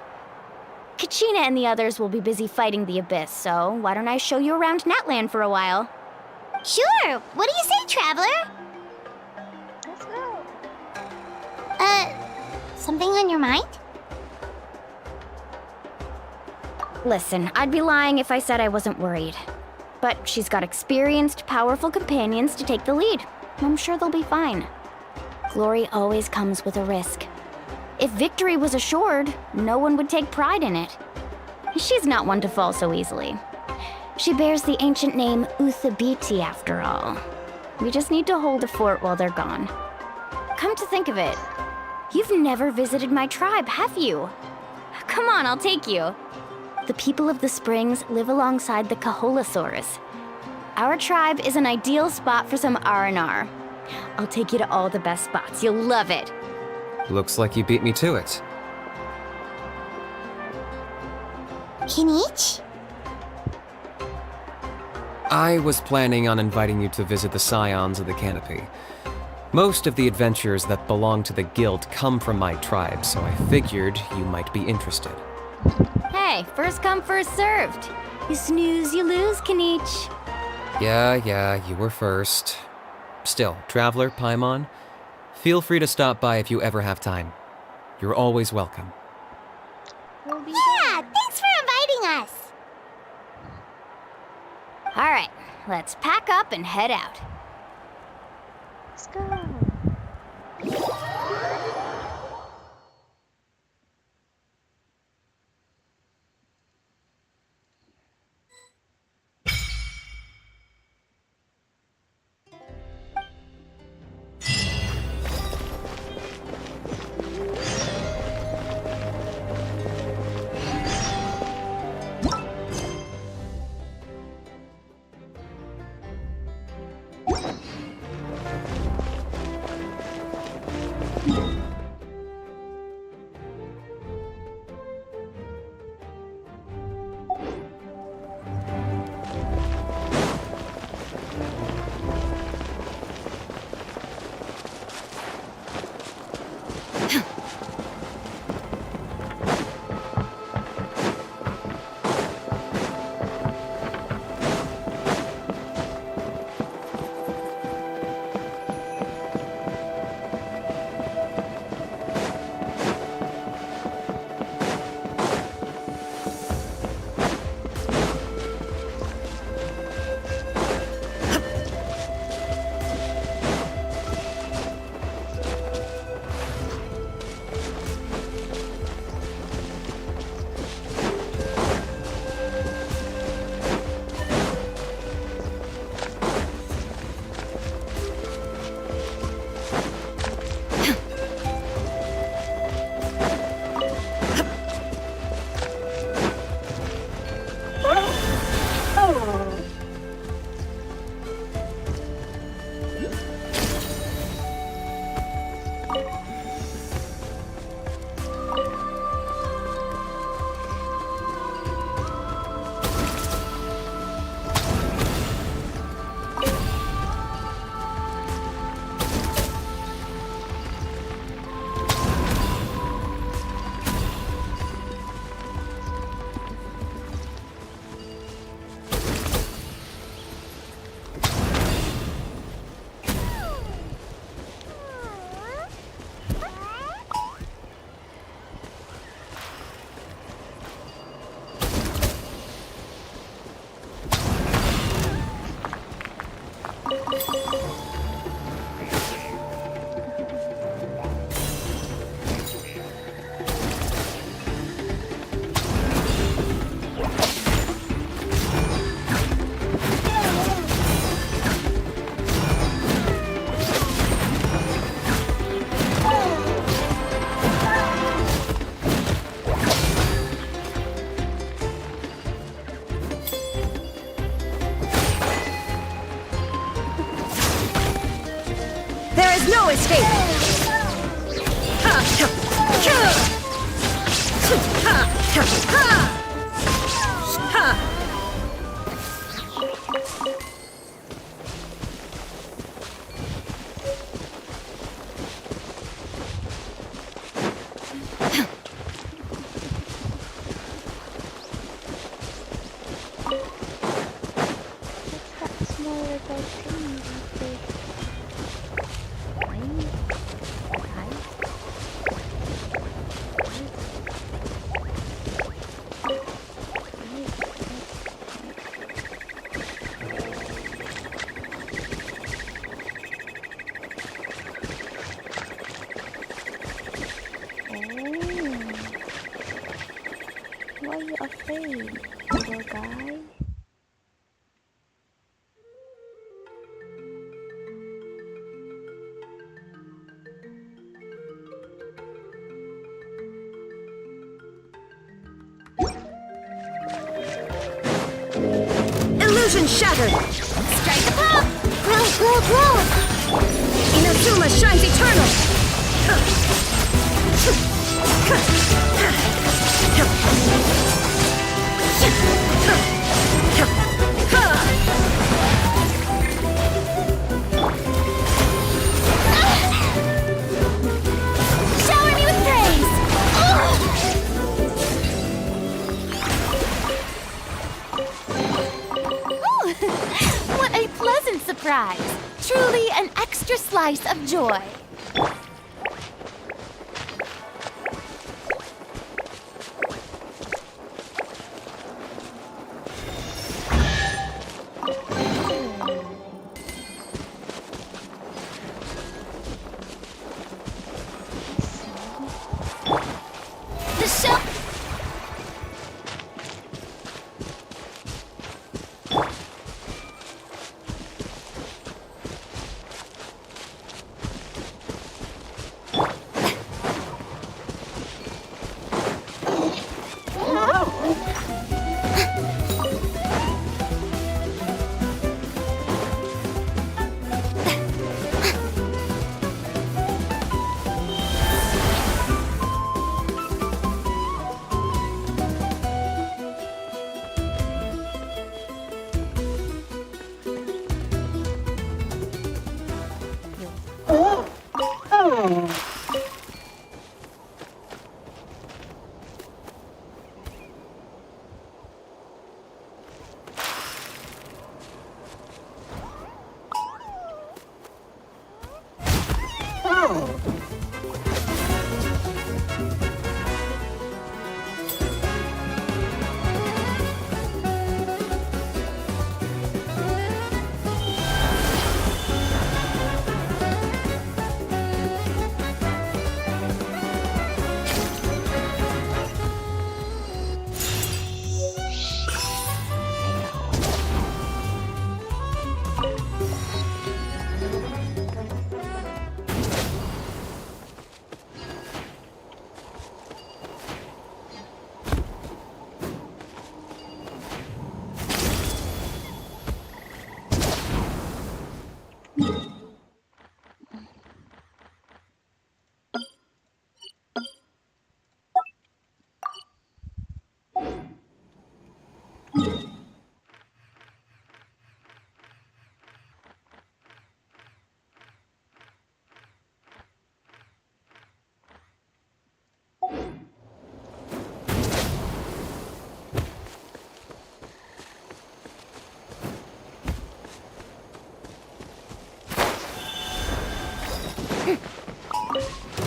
Kachina and the others will be busy fighting the Abyss, so why don't I show you around Natlan for a while? Sure. What do you say, Traveler? Let's go. Something on your mind? Listen, I'd be lying if I said I wasn't worried. But she's got experienced, powerful companions to take the lead. I'm sure they'll be fine. Glory always comes with a risk. If victory was assured, no one would take pride in it. She's not one to fall so easily. She bears the ancient name Uthabiti, after all. We just need to hold the fort while they're gone. Come to think of it, you've never visited my tribe, have you? Come on, I'll take you. The people of the Springs live alongside the Kaholasaurus. Our tribe is an ideal spot for some R&R. I'll take you to all the best spots. You'll love it. Looks like you beat me to it. Kinich? I was planning on inviting you to visit the Scions of the Canopy. Most of the adventures that belong to the Guild come from my tribe, so I figured you might be interested. Hey, first come, first served. You snooze, you lose, Kinich. Yeah, you were first. Still, Traveler, Paimon, feel free to stop by if you ever have time. You're always welcome. Yeah, thanks for inviting us. All right, let's pack up and head out. Let's go. escape! That's more like a thing these days. Why are you afraid, little guy? Illusion shattered! Strike the pop! Grow! Inazuma shines eternal! Shower me with praise! What a pleasant surprise! Truly an extra slice of joy. The show.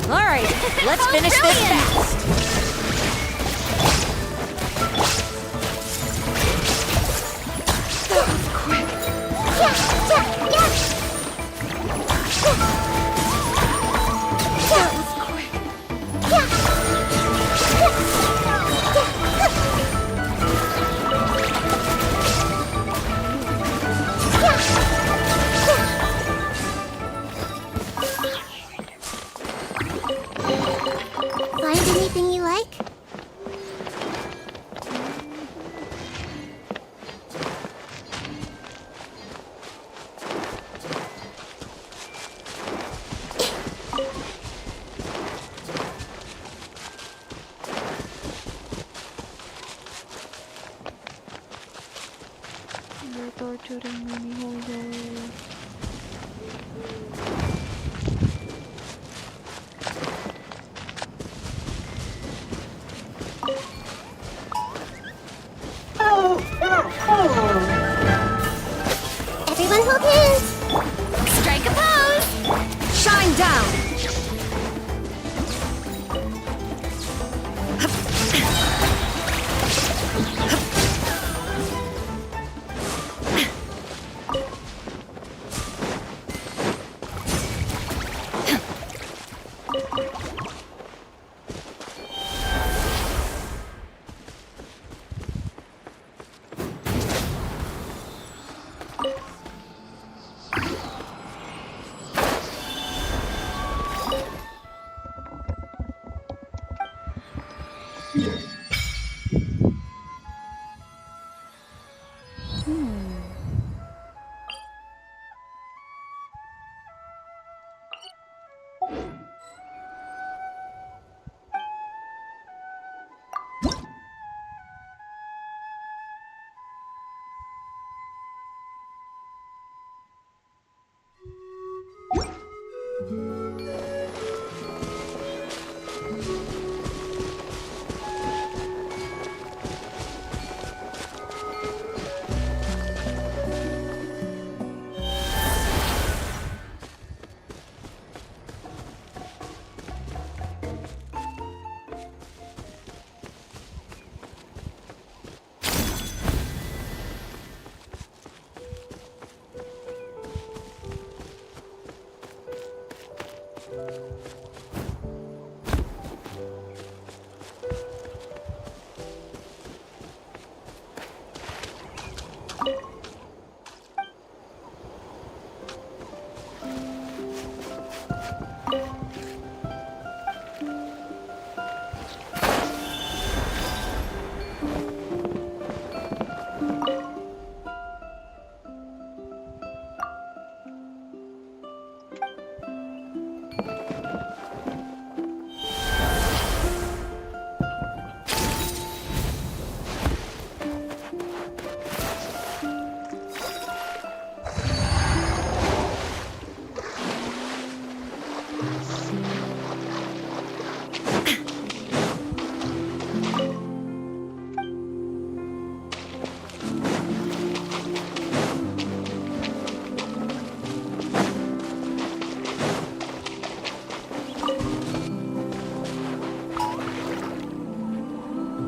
All right, let's finish this fast. That was quick. That was quick. Find anything you like? many holes. Everyone hold hands. Strike a pose. Shine down!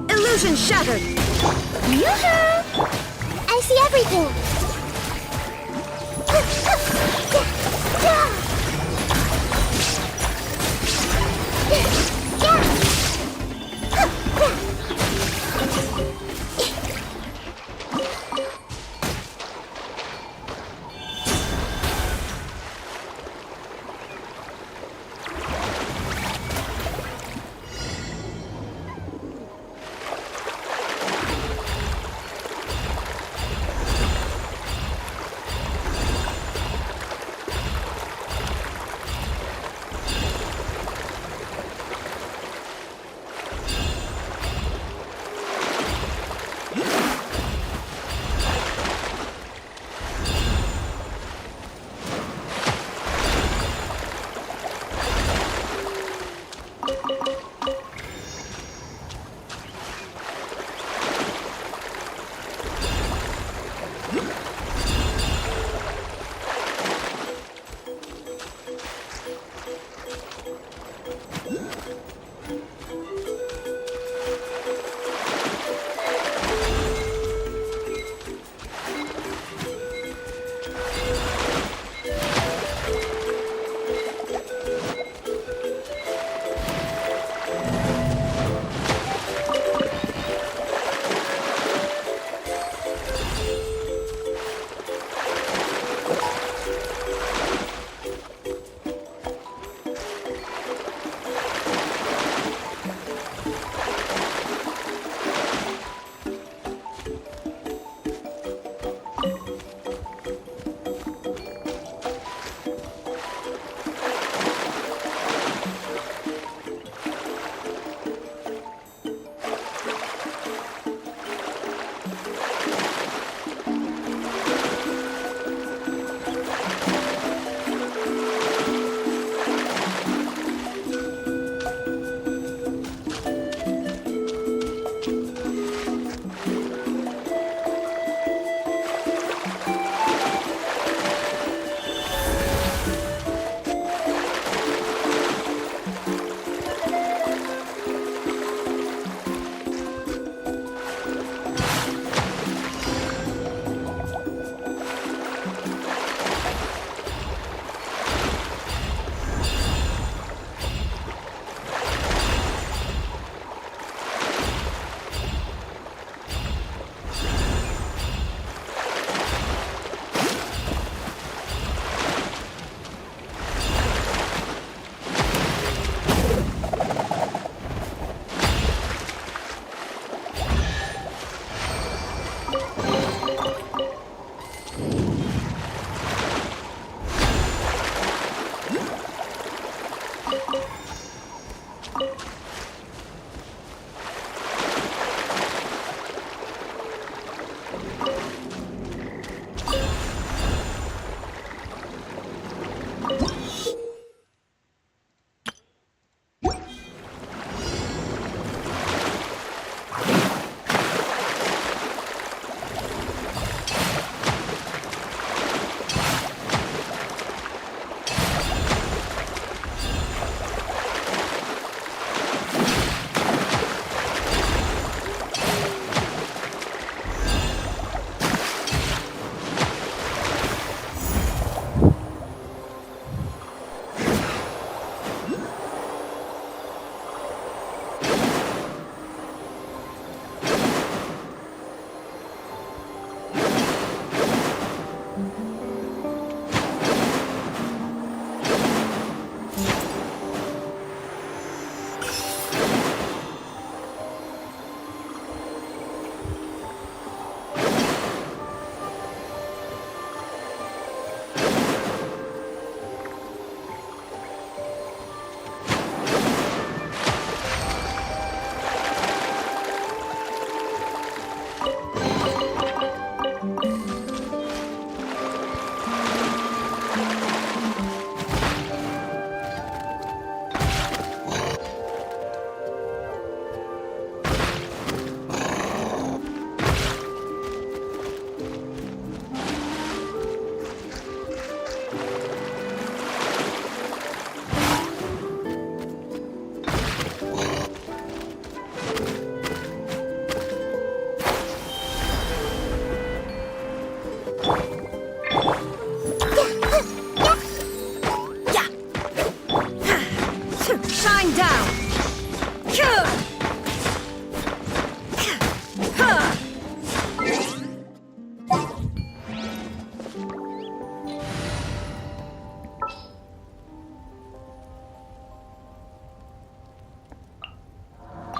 Illusion shattered! Yoo-hoo! I see everything!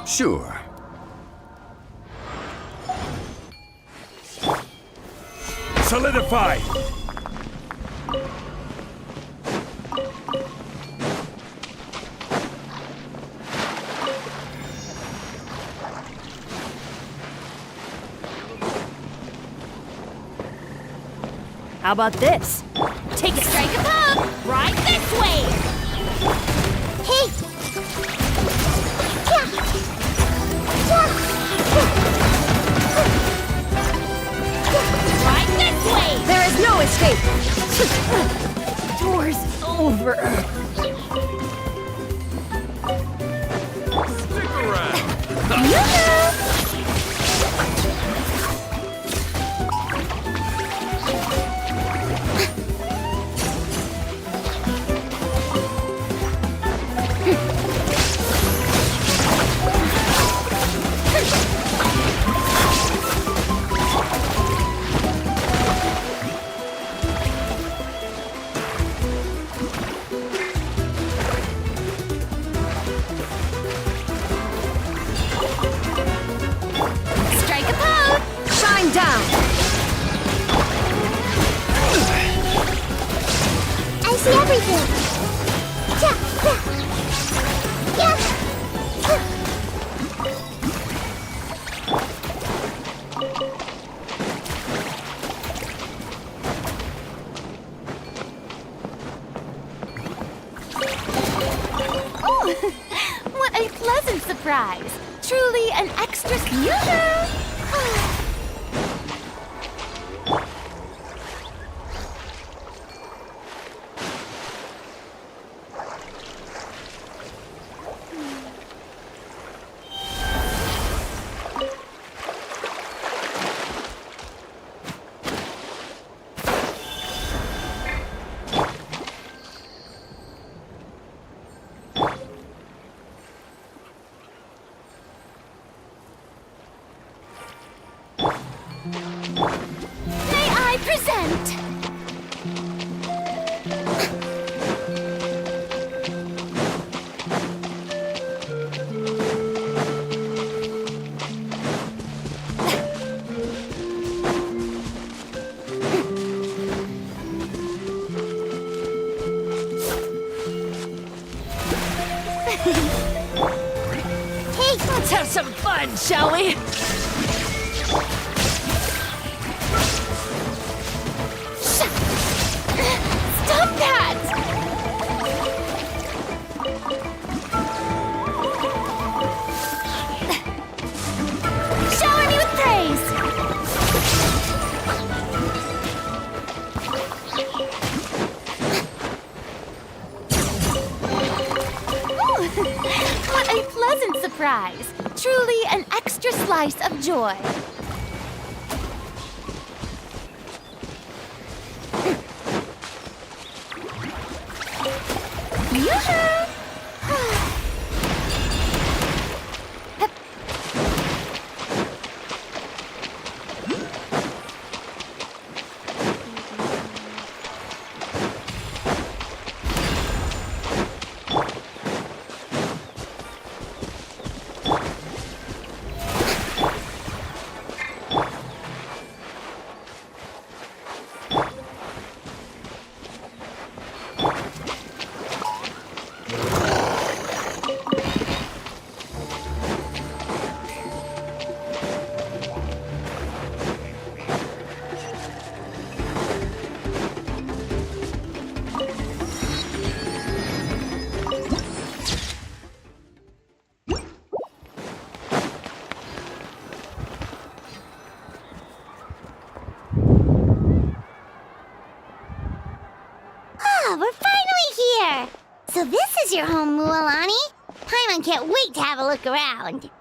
Sure. Solidify! How about this? Take it. Strike a pose! Right this way! Hey! Right this way! There is no escape! Door's over. Stick around! Strike a pose! Shine down! I see everything! Yeah! Oh, what a pleasant surprise! Truly an extra usual. May I present? Hey, let's have some fun, shall we? Stop that! Shower me with praise! What a pleasant surprise! Truly an extra slice of joy. Yoo-hoo! Ah, we're finally here! So this is your home, Mualani? Paimon can't wait to have a look around.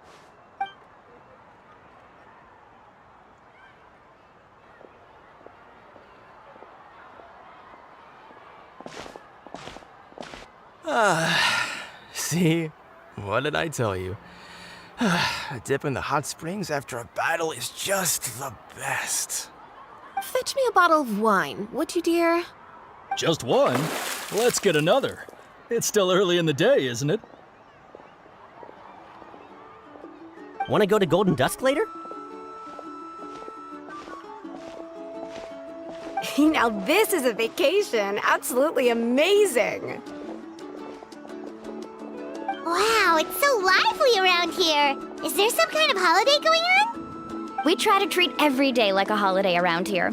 See? What did I tell you? A dip in the hot springs after a battle is just the best. Fetch me a bottle of wine, would you, dear? Just one? Let's get another. It's still early in the day, isn't it? Want to go to Golden Dusk later? Now this is a vacation. Absolutely amazing. Wow, it's so lively around here. Is there some kind of holiday going on? We try to treat every day like a holiday around here.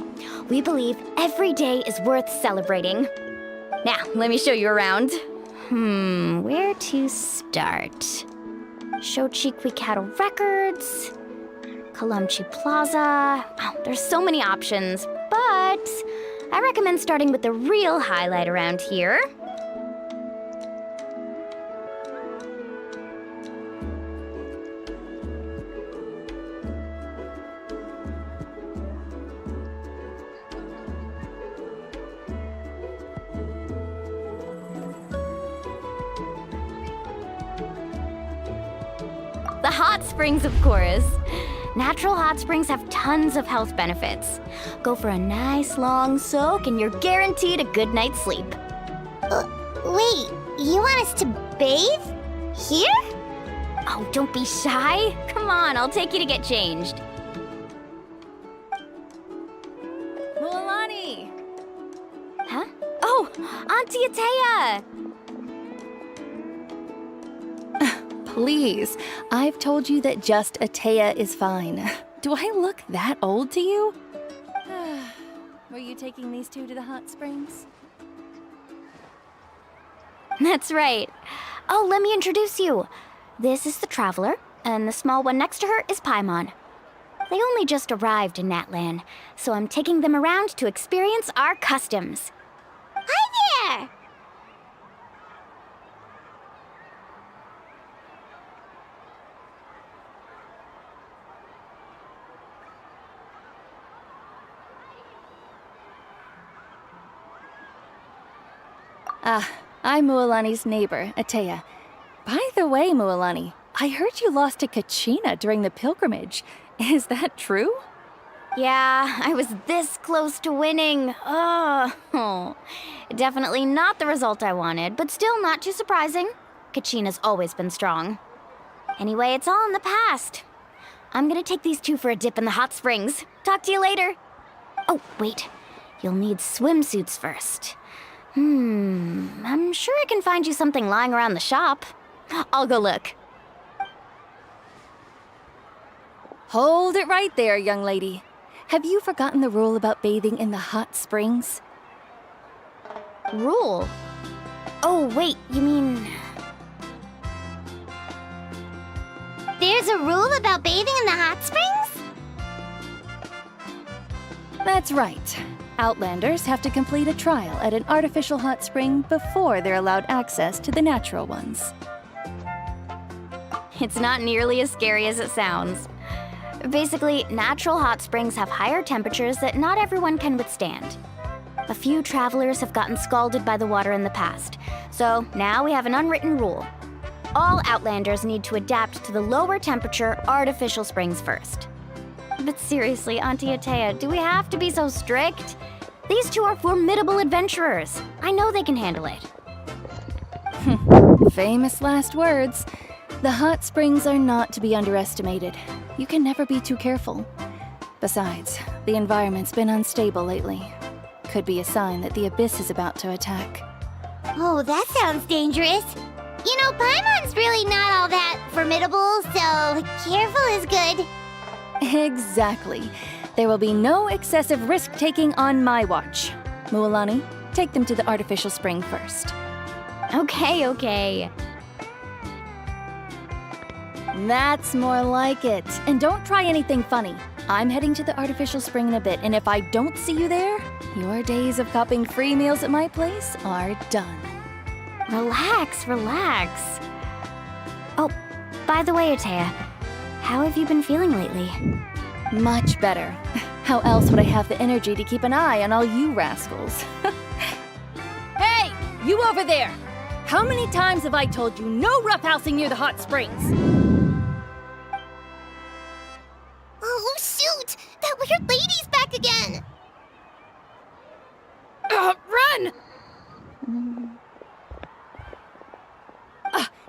We believe every day is worth celebrating. Now, let me show you around. Where to start? Shochiqui Cattle Records, Kalamchi Plaza. Oh, there's so many options, but I recommend starting with the real highlight around here. The hot springs, of course. Natural hot springs have tons of health benefits. Go for a nice long soak and you're guaranteed a good night's sleep. Wait, you want us to bathe? Here? Oh, don't be shy. Come on, I'll take you to get changed. Mualani! Huh? Oh, Auntie Atea! Please, I've told you that just Atea is fine. Do I look that old to you? Were you taking these two to the hot springs? That's right. Oh, let me introduce you. This is the Traveler, and the small one next to her is Paimon. They only just arrived in Natlan, so I'm taking them around to experience our customs. Hi there! I'm Mualani's neighbor, Atea. By the way, Mualani, I heard you lost to Kachina during the pilgrimage. Is that true? Yeah, I was this close to winning. Oh, definitely not the result I wanted, but still not too surprising. Kachina's always been strong. Anyway, it's all in the past. I'm gonna take these two for a dip in the hot springs. Talk to you later. Oh, wait. You'll need swimsuits first. I'm sure I can find you something lying around the shop. I'll go look. Hold it right there, young lady. Have you forgotten the rule about bathing in the hot springs? Rule? Oh, wait, you mean... There's a rule about bathing in the hot springs? That's right. Outlanders have to complete a trial at an artificial hot spring before they're allowed access to the natural ones. It's not nearly as scary as it sounds. Basically, natural hot springs have higher temperatures that not everyone can withstand. A few travelers have gotten scalded by the water in the past, so now we have an unwritten rule. All Outlanders need to adapt to the lower temperature artificial springs first. But seriously, Auntie Atea, do we have to be so strict? These two are formidable adventurers. I know they can handle it. Famous last words. The hot springs are not to be underestimated. You can never be too careful. Besides, the environment's been unstable lately. Could be a sign that the Abyss is about to attack. Oh, that sounds dangerous. You know, Paimon's really not all that formidable, so careful is good. Exactly. There will be no excessive risk-taking on my watch. Mualani, take them to the artificial spring first. Okay. That's more like it. And don't try anything funny. I'm heading to the artificial spring in a bit, and if I don't see you there, your days of copping free meals at my place are done. Relax. Oh, by the way, Atea, how have you been feeling lately? Much better. How else would I have the energy to keep an eye on all you rascals? Hey, you over there! How many times have I told you no roughhousing near the hot springs? Oh, shoot! That weird lady's back again! Run!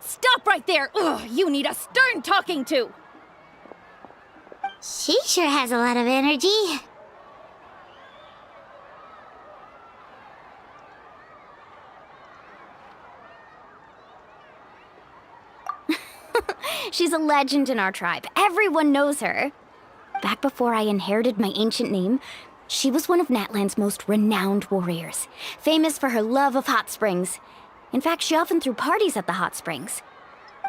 Stop right there! Ugh, you need a stern talking to! She sure has a lot of energy. She's a legend in our tribe. Everyone knows her. Back before I inherited my ancient name, she was one of Natlan's most renowned warriors, famous for her love of hot springs. In fact, she often threw parties at the hot springs.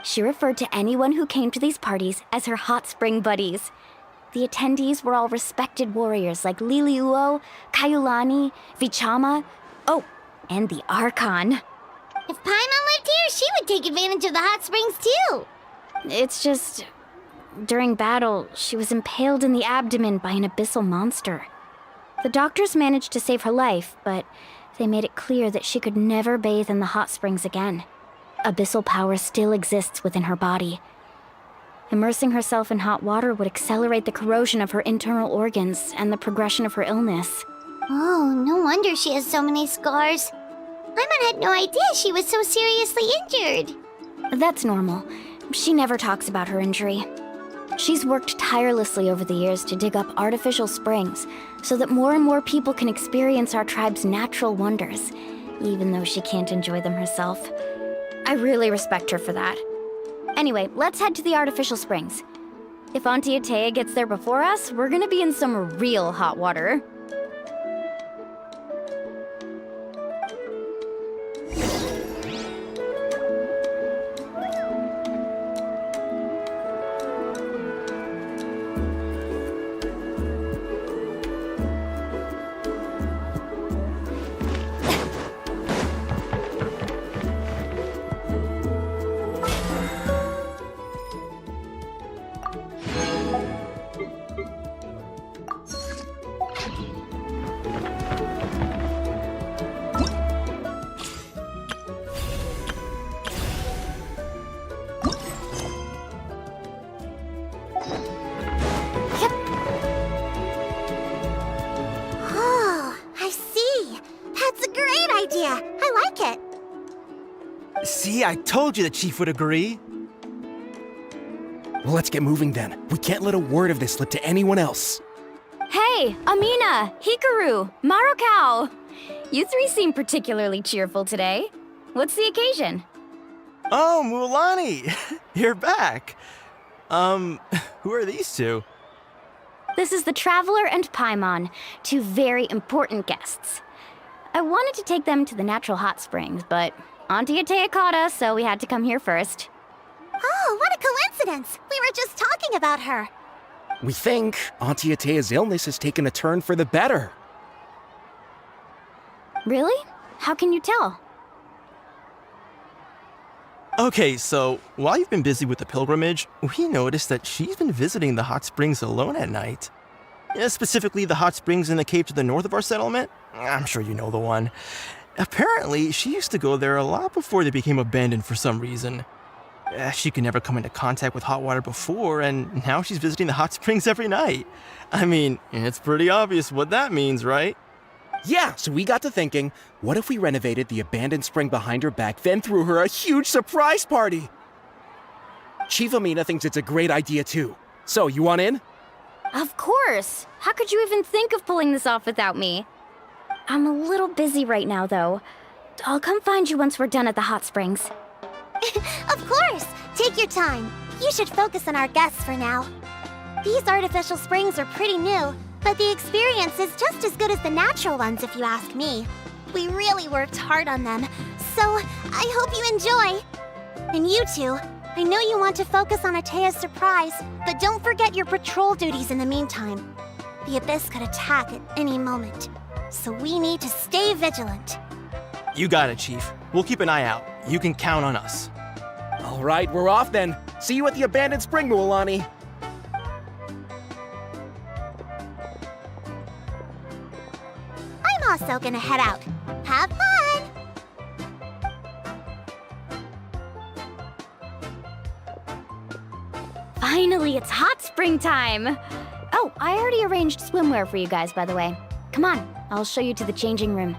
She referred to anyone who came to these parties as her hot spring buddies. The attendees were all respected warriors like Liliuo, Kaiulani, Vichama, oh, and the Archon. If Paimon lived here, she would take advantage of the hot springs too. It's just, during battle, she was impaled in the abdomen by an abyssal monster. The doctors managed to save her life, but they made it clear that she could never bathe in the hot springs again. Abyssal power still exists within her body. Immersing herself in hot water would accelerate the corrosion of her internal organs and the progression of her illness. Oh, no wonder she has so many scars. Paimon had no idea she was so seriously injured. That's normal. She never talks about her injury. She's worked tirelessly over the years to dig up artificial springs so that more and more people can experience our tribe's natural wonders, even though she can't enjoy them herself. I really respect her for that. Anyway, let's head to the artificial springs. If Auntie Atea gets there before us, we're gonna be in some real hot water. Oh, I see. That's a great idea. I like it. See, I told you the chief would agree. Well, let's get moving then. We can't let a word of this slip to anyone else. Hey, Amina, Hikaru, Marukao! You three seem particularly cheerful today. What's the occasion? Oh, Mulani, you're back. Who are these two? This is the Traveler and Paimon, two very important guests. I wanted to take them to the natural hot springs, but Auntie Atea caught us, so we had to come here first. Oh, what a coincidence! We were just talking about her. We think Auntie Atea's illness has taken a turn for the better. Really? How can you tell? Okay, so while you've been busy with the pilgrimage, we noticed that she's been visiting the hot springs alone at night. Specifically, the hot springs in the cave to the north of our settlement. I'm sure you know the one. Apparently, she used to go there a lot before they became abandoned for some reason. She could never come into contact with hot water before, and now she's visiting the hot springs every night. I mean, it's pretty obvious what that means, right? Yeah, so we got to thinking, what if we renovated the abandoned spring behind her back, then threw her a huge surprise party? Chief Amina thinks it's a great idea too. So, you want in? Of course! How could you even think of pulling this off without me? I'm a little busy right now, though. I'll come find you once we're done at the hot springs. Of course! Take your time. You should focus on our guests for now. These artificial springs are pretty new, but the experience is just as good as the natural ones if you ask me. We really worked hard on them, so I hope you enjoy. And you two, I know you want to focus on Atea's surprise, but don't forget your patrol duties in the meantime. The Abyss could attack at any moment, so we need to stay vigilant. You got it, Chief. We'll keep an eye out. You can count on us. All right, we're off then. See you at the abandoned spring, Mulani. I'm also gonna head out. Have fun! Finally, it's hot spring time! Oh, I already arranged swimwear for you guys, by the way. Come on, I'll show you to the changing room.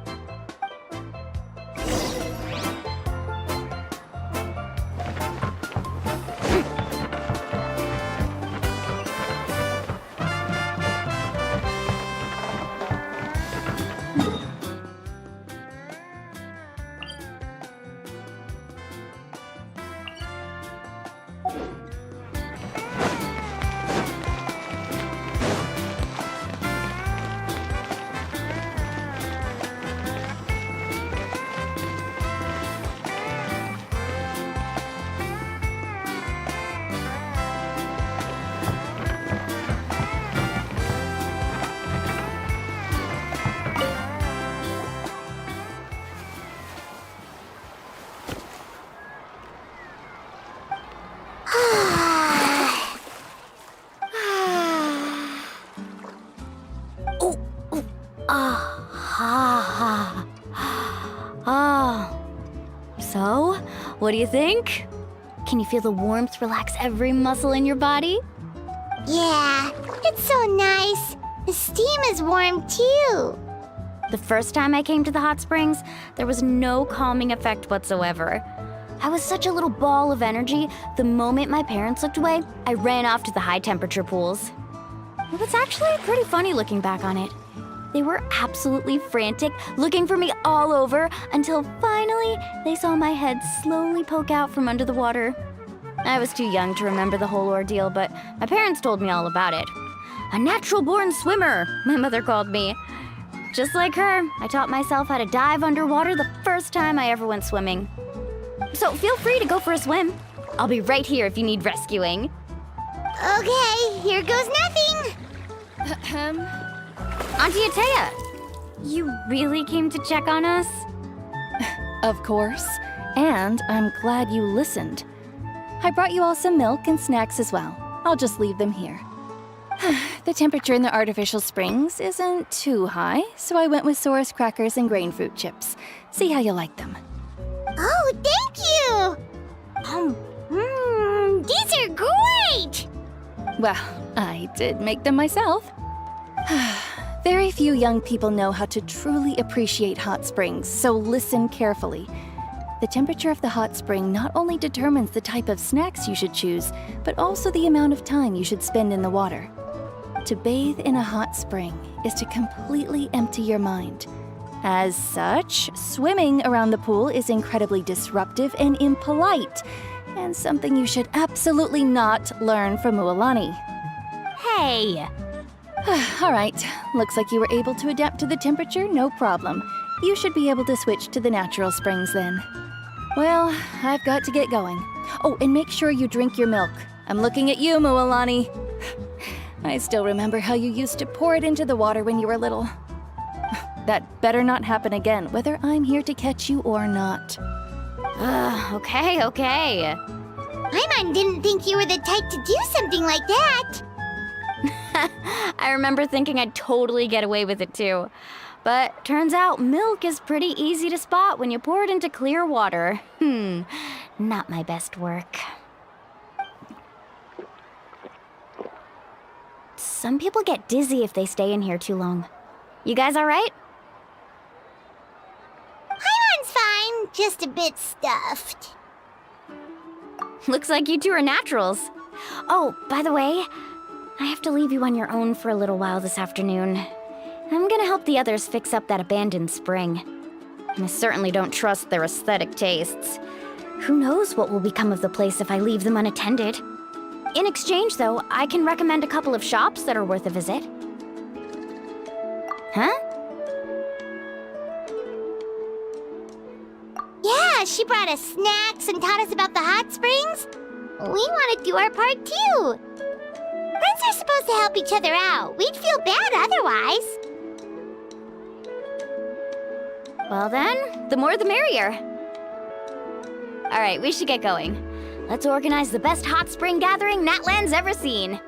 Oh. So, what do you think? Can you feel the warmth relax every muscle in your body? Yeah, it's so nice. The steam is warm too. The first time I came to the hot springs, there was no calming effect whatsoever. I was such a little ball of energy, the moment my parents looked away, I ran off to the high temperature pools. It was actually pretty funny looking back on it. They were absolutely frantic, looking for me all over, until finally they saw my head slowly poke out from under the water. I was too young to remember the whole ordeal, but my parents told me all about it. A natural-born swimmer, my mother called me. Just like her, I taught myself how to dive underwater the first time I ever went swimming. So feel free to go for a swim. I'll be right here if you need rescuing. Okay, here goes nothing. Auntie Atea, you really came to check on us? Of course. And I'm glad you listened. I brought you all some milk and snacks as well. I'll just leave them here. The temperature in the artificial springs isn't too high, so I went with Saurus crackers and grain fruit chips. See how you like them. Oh, thank you! These are great! Well, I did make them myself. Very few young people know how to truly appreciate hot springs, so listen carefully. The temperature of the hot spring not only determines the type of snacks you should choose, but also the amount of time you should spend in the water. To bathe in a hot spring is to completely empty your mind. As such, swimming around the pool is incredibly disruptive and impolite, and something you should absolutely not learn from Mualani. Hey! All right, looks like you were able to adapt to the temperature, no problem. You should be able to switch to the natural springs then. Well, I've got to get going. Oh, and make sure you drink your milk. I'm looking at you, Mualani. I still remember how you used to pour it into the water when you were little. That better not happen again, whether I'm here to catch you or not. Okay. Paimon didn't think you were the type to do something like that. I remember thinking I'd totally get away with it too. But turns out milk is pretty easy to spot when you pour it into clear water. Not my best work. Some people get dizzy if they stay in here too long. You guys all right? Paimon's fine, just a bit stuffed. Looks like you two are naturals. Oh, by the way, I have to leave you on your own for a little while this afternoon. I'm gonna help the others fix up that abandoned spring. I certainly don't trust their aesthetic tastes. Who knows what will become of the place if I leave them unattended? In exchange, though, I can recommend a couple of shops that are worth a visit. Huh? Yeah, she brought us snacks and taught us about the hot springs. We want to do our part too. Friends are supposed to help each other out. We'd feel bad otherwise. Well then, the more the merrier. All right, we should get going. Let's organize the best hot spring gathering Natlan's ever seen.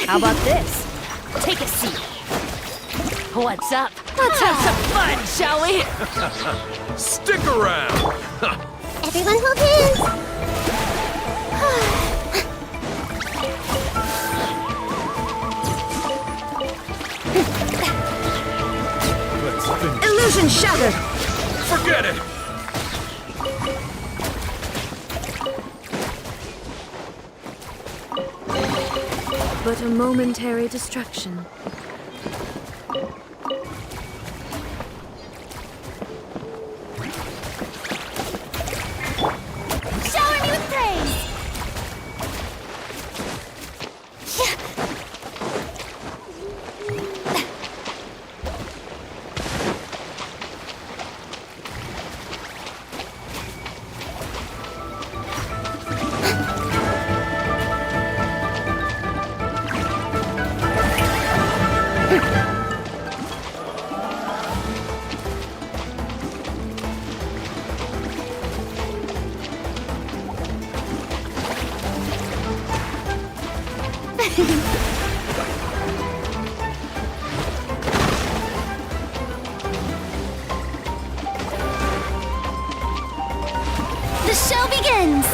How about this? Take a seat. What's up? Let's have some fun, shall we? Stick around! Everyone hold hands. Let's finish. Illusion shattered! Forget it! But a momentary distraction. Shower me with praise! The show begins!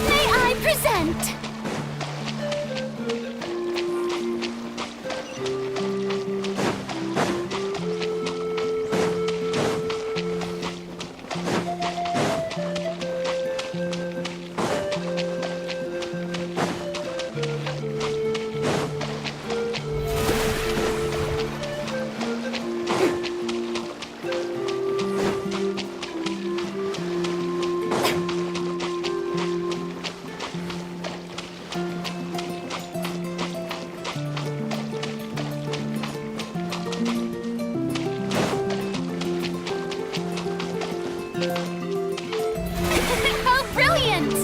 May I present? How brilliant!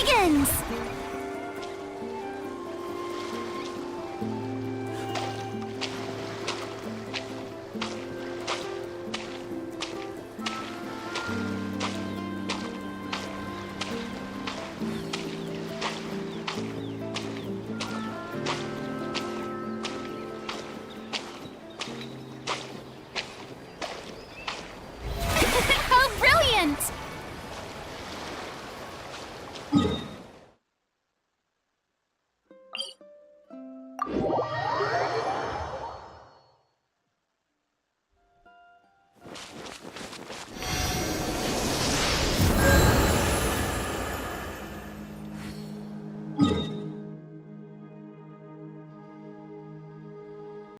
dragons! How brilliant!